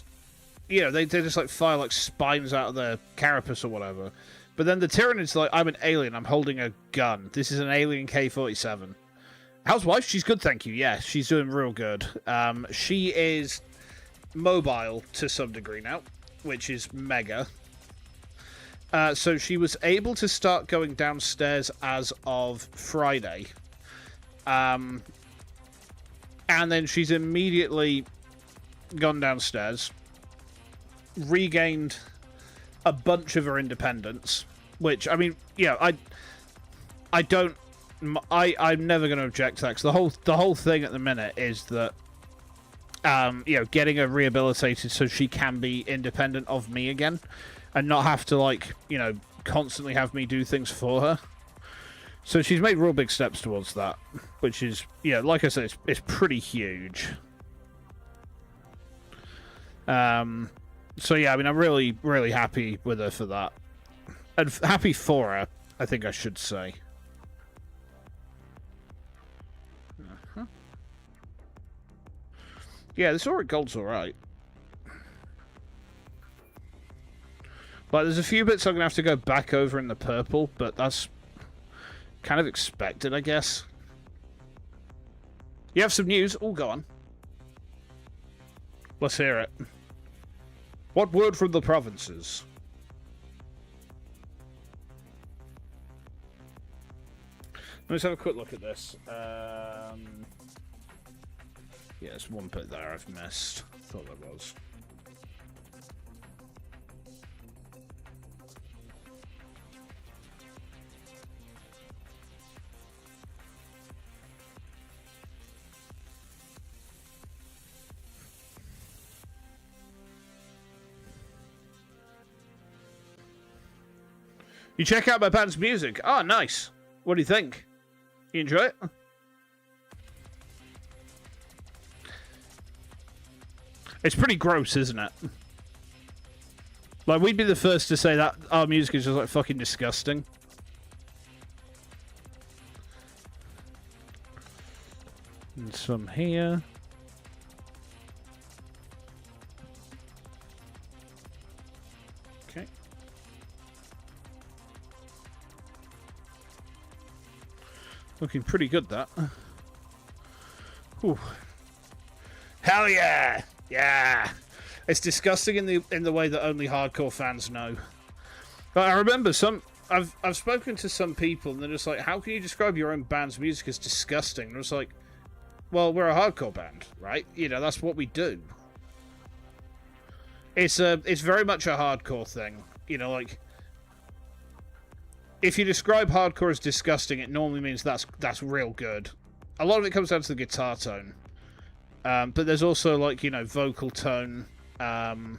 you know, they just, like, fire, like, spines out of their carapace or whatever. But then the Tyranid's like, I'm an alien, I'm holding a gun. This is an alien K-47. How's wife? She's good, thank you. Yeah, she's doing real good. She is mobile to some degree now, which is mega. So she was able to start going downstairs as of Friday. And then she's immediately gone downstairs, regained a bunch of her independence, which, I mean, yeah, I'm never going to object to that, because the whole thing at the minute is that, you know, getting her rehabilitated so she can be independent of me again, and not have to, like, you know, constantly have me do things for her. So she's made real big steps towards that, which is, yeah, like I said, it's pretty huge. So yeah, I mean, I'm really, really happy with her for that, and happy for her, I think I should say. Yeah, this Auric Gold's alright. Like, there's a few bits I'm going to have to go back over in the purple, but that's kind of expected, I guess. You have some news? Oh, go on. Let's hear it. What word from the provinces? Let's have a quick look at this. Yeah, there's one bit there I've missed. Thought there was. You check out my band's music. Oh, nice. What do you think? You enjoy it? It's pretty gross, isn't it? Like, we'd be the first to say that our music is just, like, fucking disgusting. And some here. Okay. Looking pretty good, that. Whew. Hell yeah! Yeah! It's disgusting in the way that only hardcore fans know. But I remember I've spoken to some people and they're just like, how can you describe your own band's music as disgusting? And I was like, well, we're a hardcore band, right? You know, that's what we do. It's very much a hardcore thing. You know, like, if you describe hardcore as disgusting, it normally means that's real good. A lot of it comes down to the guitar tone. But there's also, like, you know, vocal tone. There's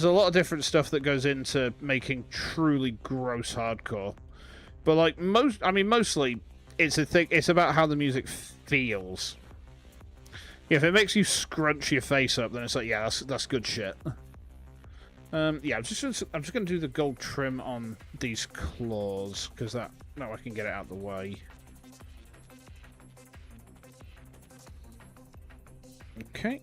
a lot of different stuff that goes into making truly gross hardcore. But, like, mostly it's a thing. It's about how the music feels. Yeah, if it makes you scrunch your face up, then it's like, yeah, that's good shit. Yeah, I'm just gonna do the gold trim on these claws because now I can get it out of the way. Okay.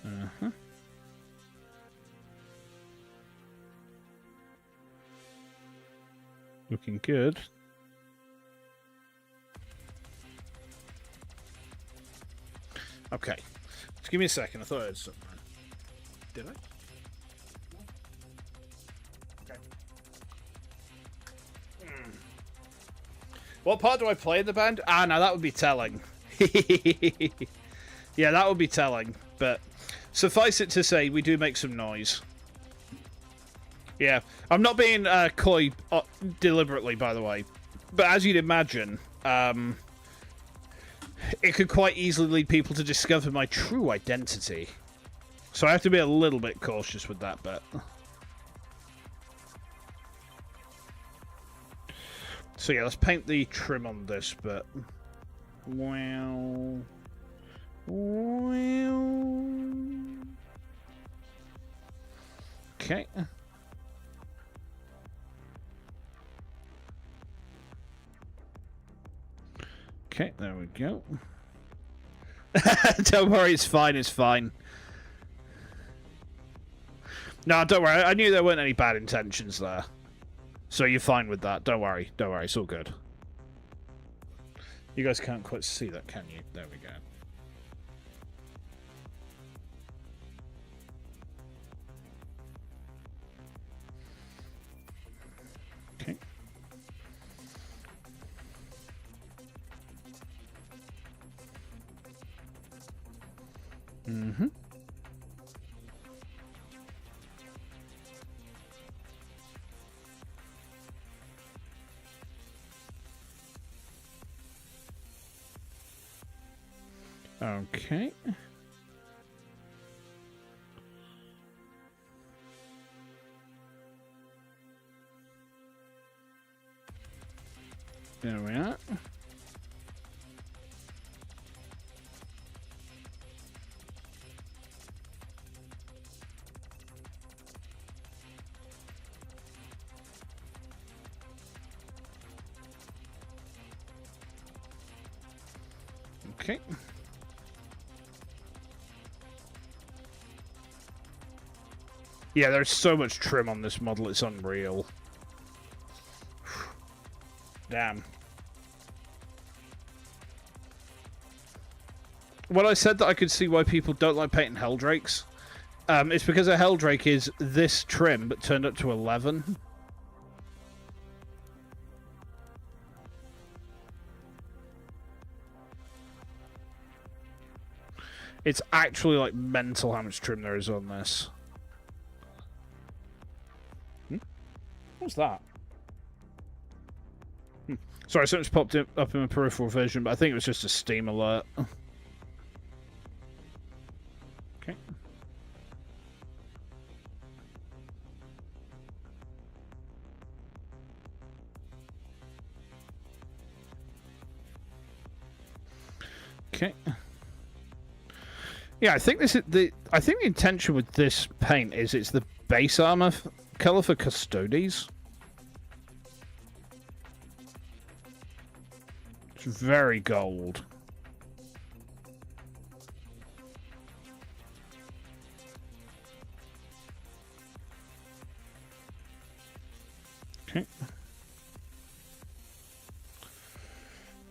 Uh-huh. Looking good. Okay. Just give me a second. I thought I had something. Did I? Okay. What part do I play in the band? Ah, no, that would be telling. Yeah, that would be telling. But suffice it to say, we do make some noise. Yeah, I'm not being coy deliberately, by the way. But as you'd imagine, it could quite easily lead people to discover my true identity. So I have to be a little bit cautious with that bit. So yeah, let's paint the trim on this bit. Wow. Wow. Okay. Okay, there we go. Don't worry, it's fine, it's fine. No, don't worry, I knew there weren't any bad intentions there. So you're fine with that, don't worry, it's all good. You guys can't quite see that, can you? There we go. Okay. Mm-hmm. Okay. There we are. Okay. Yeah, there's so much trim on this model, it's unreal. Damn. When I said that I could see why people don't like painting Helldrakes, it's because a Helldrake is this trim, but turned up to 11. It's actually, like, mental how much trim there is on this. What's that? Sorry, something's popped up in my peripheral vision, but I think it was just a Steam alert. Okay. Okay. Yeah, I think this is the intention with this paint is it's the base armor color for Custodes. It's very gold. Okay.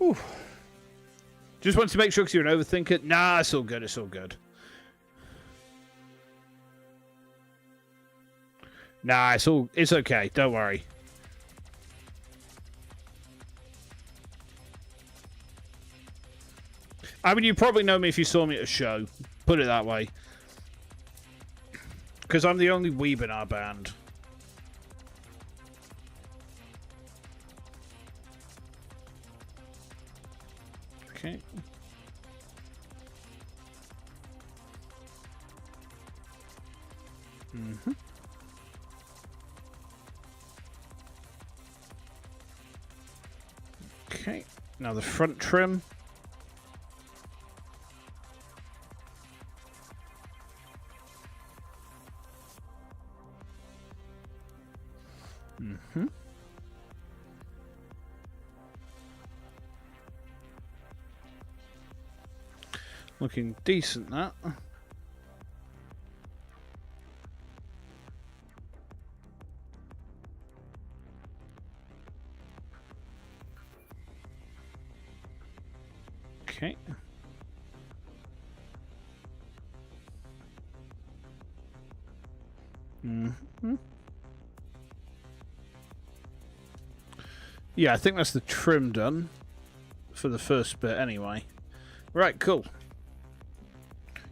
Ooh. Just wanted to make sure because you're an overthinker. Nah, it's all good. It's all good. Nah, it's okay. Don't worry. I mean, you probably know me if you saw me at a show. Put it that way. Because I'm the only weeb in our band. Okay. Mm-hmm. Okay. Now the front trim. Mm-hmm. Looking decent, that. Okay. Mm-hmm. Yeah, I think that's the trim done for the first bit anyway. Right, cool.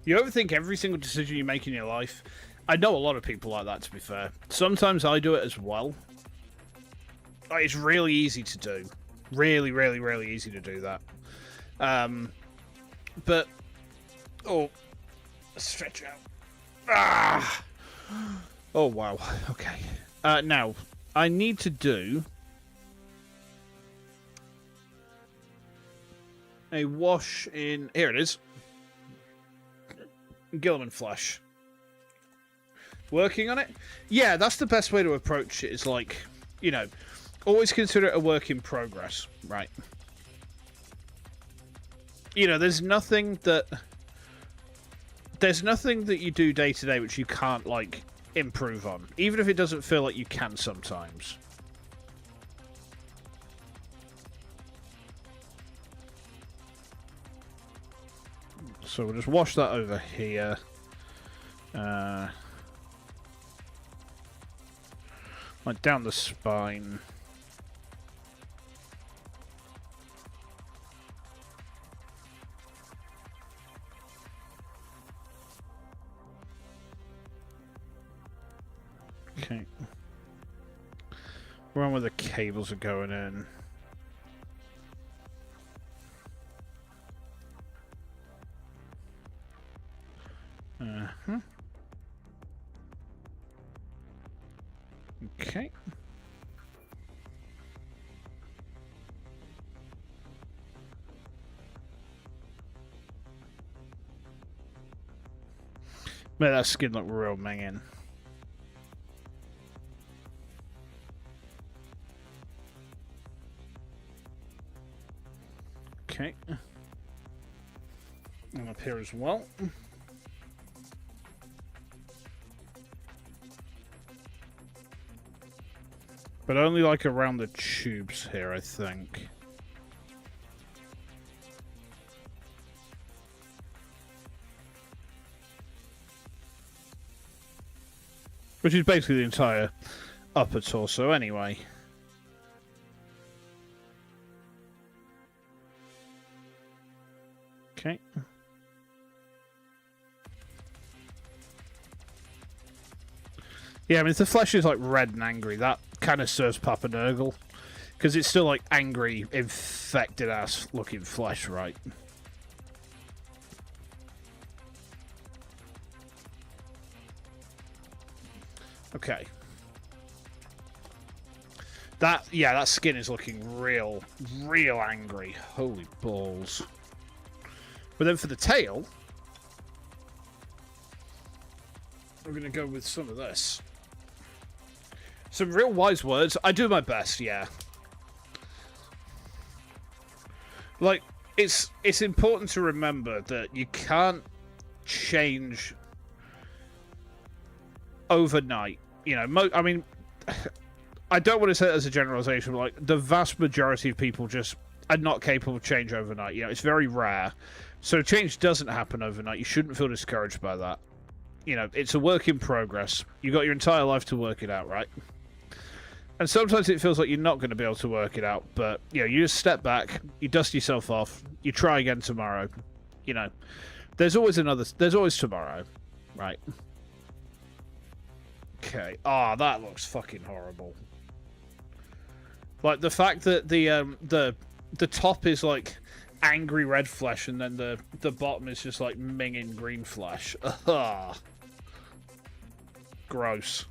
You overthink every single decision you make in your life. I know a lot of people like that, to be fair. Sometimes I do it as well. It's really easy to do. Really, really, really easy to do that. But... Oh. Stretch out. Ah! Oh, wow. Okay. Now, I need to do... a wash in... Here it is. Gilman Flash. Working on it? Yeah, that's the best way to approach it, is like, you know, always consider it a work in progress, right? You know, there's nothing that you do day to day which you can't, like, improve on, even if it doesn't feel like you can sometimes. So we'll just wash that over here. Like down the spine. Okay. We're on where the cables are going in. Okay. Make that skin look real minging. Okay. And up here as well. But only like around the tubes here, I think. Which is basically the entire upper torso anyway. Okay. Yeah, I mean, if the flesh is like red and angry, that kind of serves Papa Nurgle. Because it's still like angry, infected ass looking flesh, right? Okay. That skin is looking real angry. Holy balls. But then for the tail, we're going to go with some of this. Some real wise words. I do my best, yeah. Like, it's important to remember that you can't change overnight. You know, I mean, I don't want to say it as a generalization, but like the vast majority of people just are not capable of change overnight. You know, it's very rare. So change doesn't happen overnight. You shouldn't feel discouraged by that. You know, it's a work in progress. You got your entire life to work it out, right? And sometimes it feels like you're not going to be able to work it out, but you know, you just step back, you dust yourself off, you try again tomorrow. You know, there's always tomorrow, right? Okay. Ah, that looks fucking horrible. Like the fact that the top is like angry red flesh, and then the bottom is just like minging green flesh. Ugh. Gross.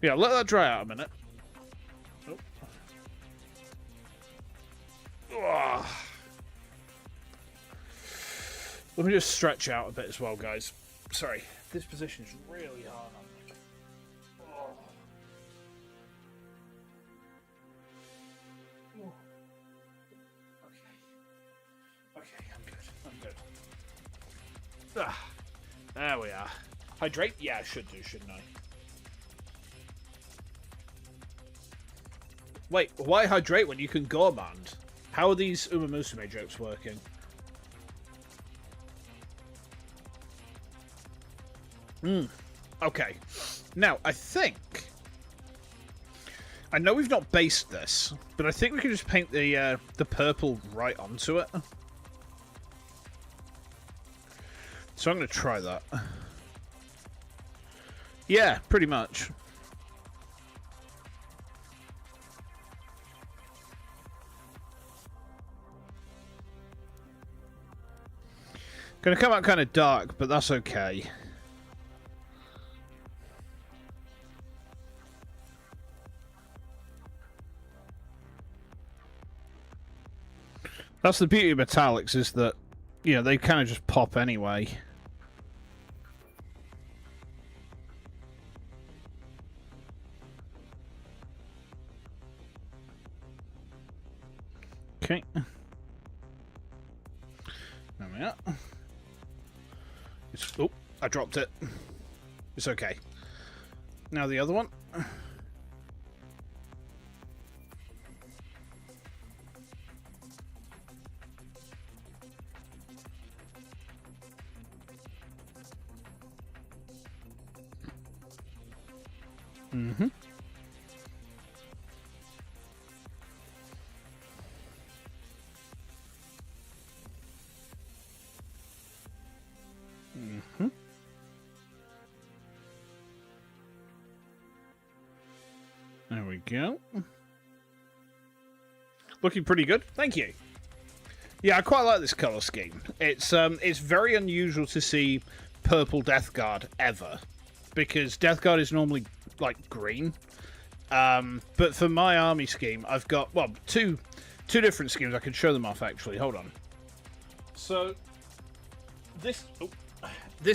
Yeah, let that dry out a minute. Oh. Let me just stretch out a bit as well, guys. Sorry, this position is really hard on me. Oh. Okay, I'm good. Ah, there we are. Hydrate? Yeah, I should do, shouldn't I? Wait, why hydrate when you can gourmand? How are these Uma Musume jokes working? Okay. Now, I know we've not based this, but I think we can just paint the purple right onto it. So I'm going to try that. Yeah, pretty much. Going to come out kind of dark, but that's okay. That's the beauty of metallics, is that, you know, they kind of just pop anyway. Okay. There we are. Oh, I dropped it. It's okay. Now the other one. Mm-hmm. Mm-hmm. There we go. Looking pretty good. Thank you. Yeah, I quite like this color scheme. It's very unusual to see purple Death Guard ever, because Death Guard is normally like green. But for my army scheme, I've got, well, two different schemes. I can show them off actually. Hold on. So this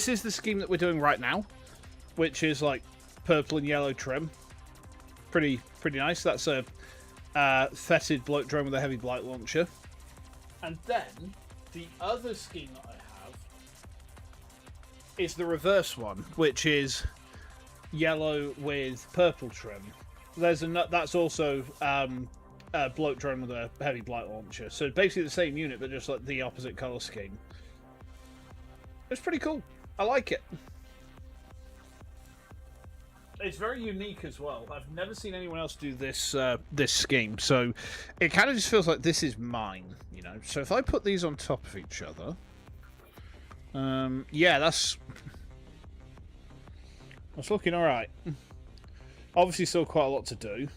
is the scheme that we're doing right now, which is like purple and yellow trim. Pretty nice. That's a fetid bloat drone with a heavy blight launcher. And then The other scheme that I have is the reverse one, which is yellow with purple trim. There's that's also a bloke drone with a heavy blight launcher. So basically the same unit, but just like the opposite colour scheme. It's pretty cool. I like it. It's very unique as well. I've never seen anyone else do this this scheme, so it kind of just feels like this is mine, you know. So if I put these on top of each other, yeah, that's looking all right. Obviously, still quite a lot to do,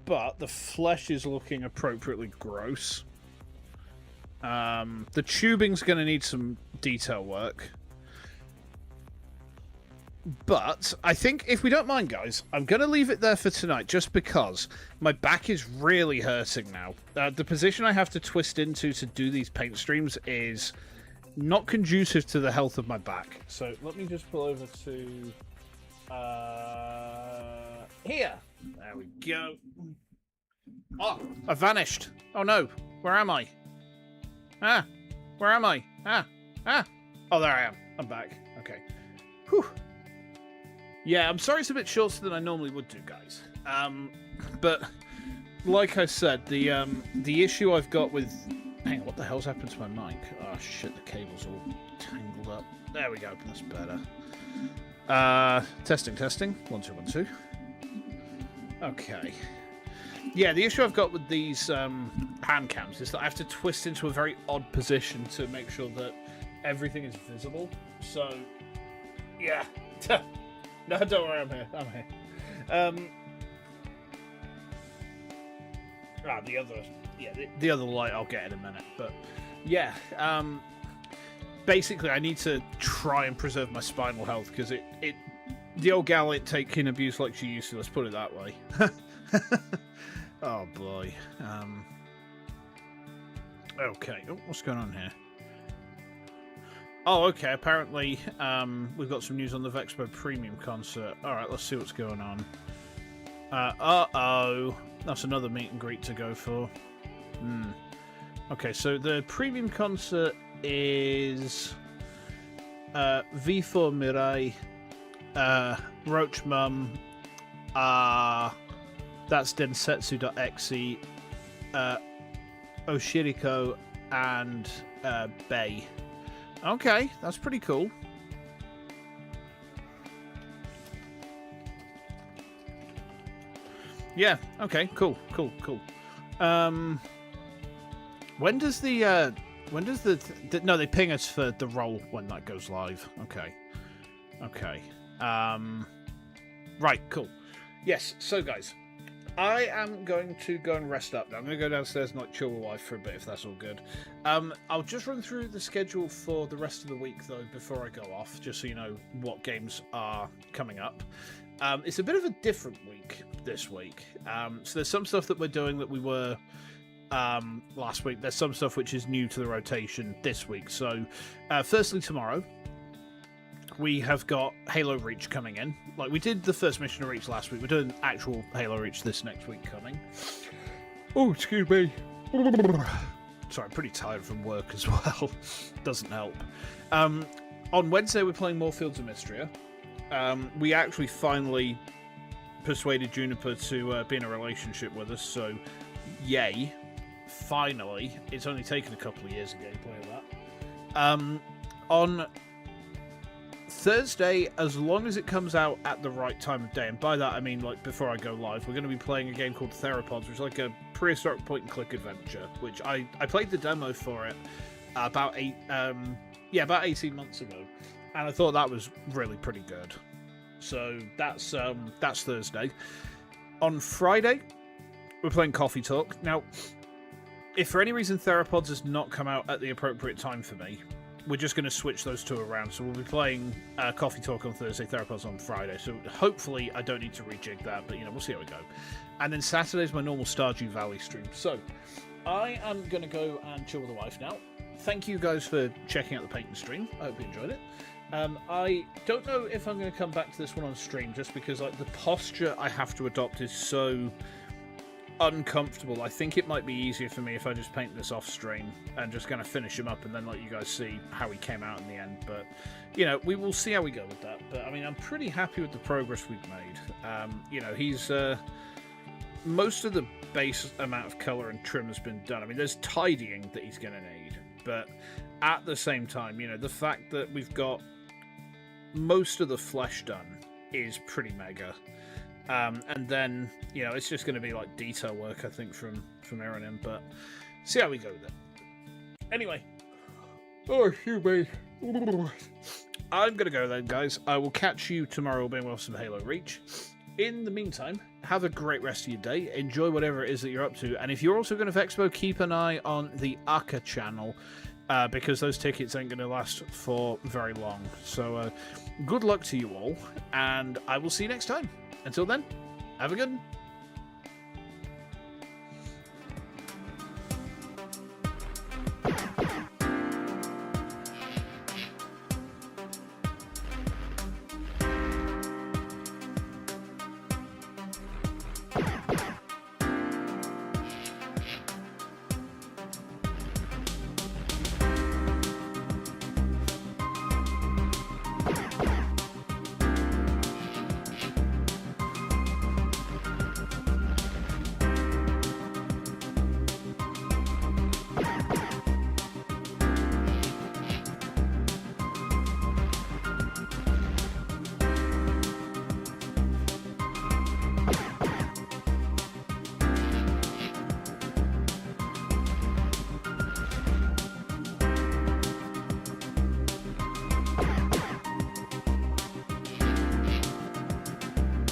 but the flesh is looking appropriately gross. The tubing's going to need some detail work. But I think, if we don't mind, guys, I'm going to leave it there for tonight, just because my back is really hurting now. The position I have to twist into to do these paint streams is not conducive to the health of my back. So let me just pull over to here. There we go. Oh, I vanished. Oh no, where am I? Ah, where am I? Ah. Oh, there I am. I'm back. Okay. Whew. Yeah, I'm sorry it's a bit shorter than I normally would do, guys. But like I said, the issue I've got with... Hang on, what the hell's happened to my mic? Oh shit, the cable's all tangled up. There we go, that's better. Testing. 1 2 1 2. Okay. Yeah, the issue I've got with these hand cams is that I have to twist into a very odd position to make sure that everything is visible. So, yeah. No, don't worry, I'm here. The other light I'll get in a minute. But yeah, basically I need to try and preserve my spinal health, because the old gal ain't taking abuse like she used to. Let's put it that way. Oh boy. Okay. Oh, what's going on here? Oh, okay. Apparently, we've got some news on the Vexpo Premium concert. All right, let's see what's going on. Uh-oh. That's another meet and greet to go for. Okay, so the Premium concert is V4 Mirai, Roach Mum, that's Densetsu.exe, Oshiriko, and Bay. Okay, that's pretty cool. Yeah, okay, cool. When does the no, they ping us for the roll when that goes live. Okay. Right, cool. Yes, so guys, I am going to go and rest up now. I'm going to go downstairs and like chill with wife for a bit, if that's all good. I'll just run through the schedule for the rest of the week, though, before I go off, just so you know what games are coming up. It's a bit of a different week this week. So there's some stuff that we're doing that we were last week. There's some stuff which is new to the rotation this week. So firstly, tomorrow, we have got Halo Reach coming in. Like we did the first mission of Reach last week. We're doing actual Halo Reach this next week coming. Oh, excuse me. Sorry, I'm pretty tired from work as well. Doesn't help. On Wednesday, we're playing more Fields of Mystria. We actually finally persuaded Juniper to be in a relationship with us, so yay. Finally. It's only taken a couple of years of gameplay of that. On Thursday, as long as it comes out at the right time of day, and by that I mean like before I go live, we're going to be playing a game called Theropods, which is like a prehistoric point-and-click adventure, which I played the demo for it about 18 months ago, and I thought that was really pretty good. So that's Thursday. On Friday, we're playing Coffee Talk. Now, if for any reason Theropods has not come out at the appropriate time for me, we're just going to switch those two around. So we'll be playing Coffee Talk on Thursday, Theropods on Friday. So hopefully I don't need to rejig that, but we'll see how we go. And then Saturday's my normal Stardew Valley stream. So I am going to go and chill with the wife now. Thank you guys for checking out the painting stream. I hope you enjoyed it. I don't know if I'm going to come back to this one on stream, just because like the posture I have to adopt is so uncomfortable. I think it might be easier for me if I just paint this off stream and just kind of finish him up and then let you guys see how he came out in the end. But, you know, we will see how we go with that. But, I mean, I'm pretty happy with the progress we've made. You know, he's... most of the base amount of colour and trim has been done. I mean, there's tidying that he's going to need. But at the same time, you know, the fact that we've got most of the flesh done is pretty mega. And then, you know, it's just going to be like detail work, I think, from Aaron in, but see how we go with it. Anyway. Oh, excuse me. I'm going to go then, guys. I will catch you tomorrow being with some Halo Reach. In the meantime, have a great rest of your day. Enjoy whatever it is that you're up to. And if you're also going to Expo, keep an eye on the Aka channel, because those tickets ain't going to last for very long. So good luck to you all, and I will see you next time. Until then, have a good one.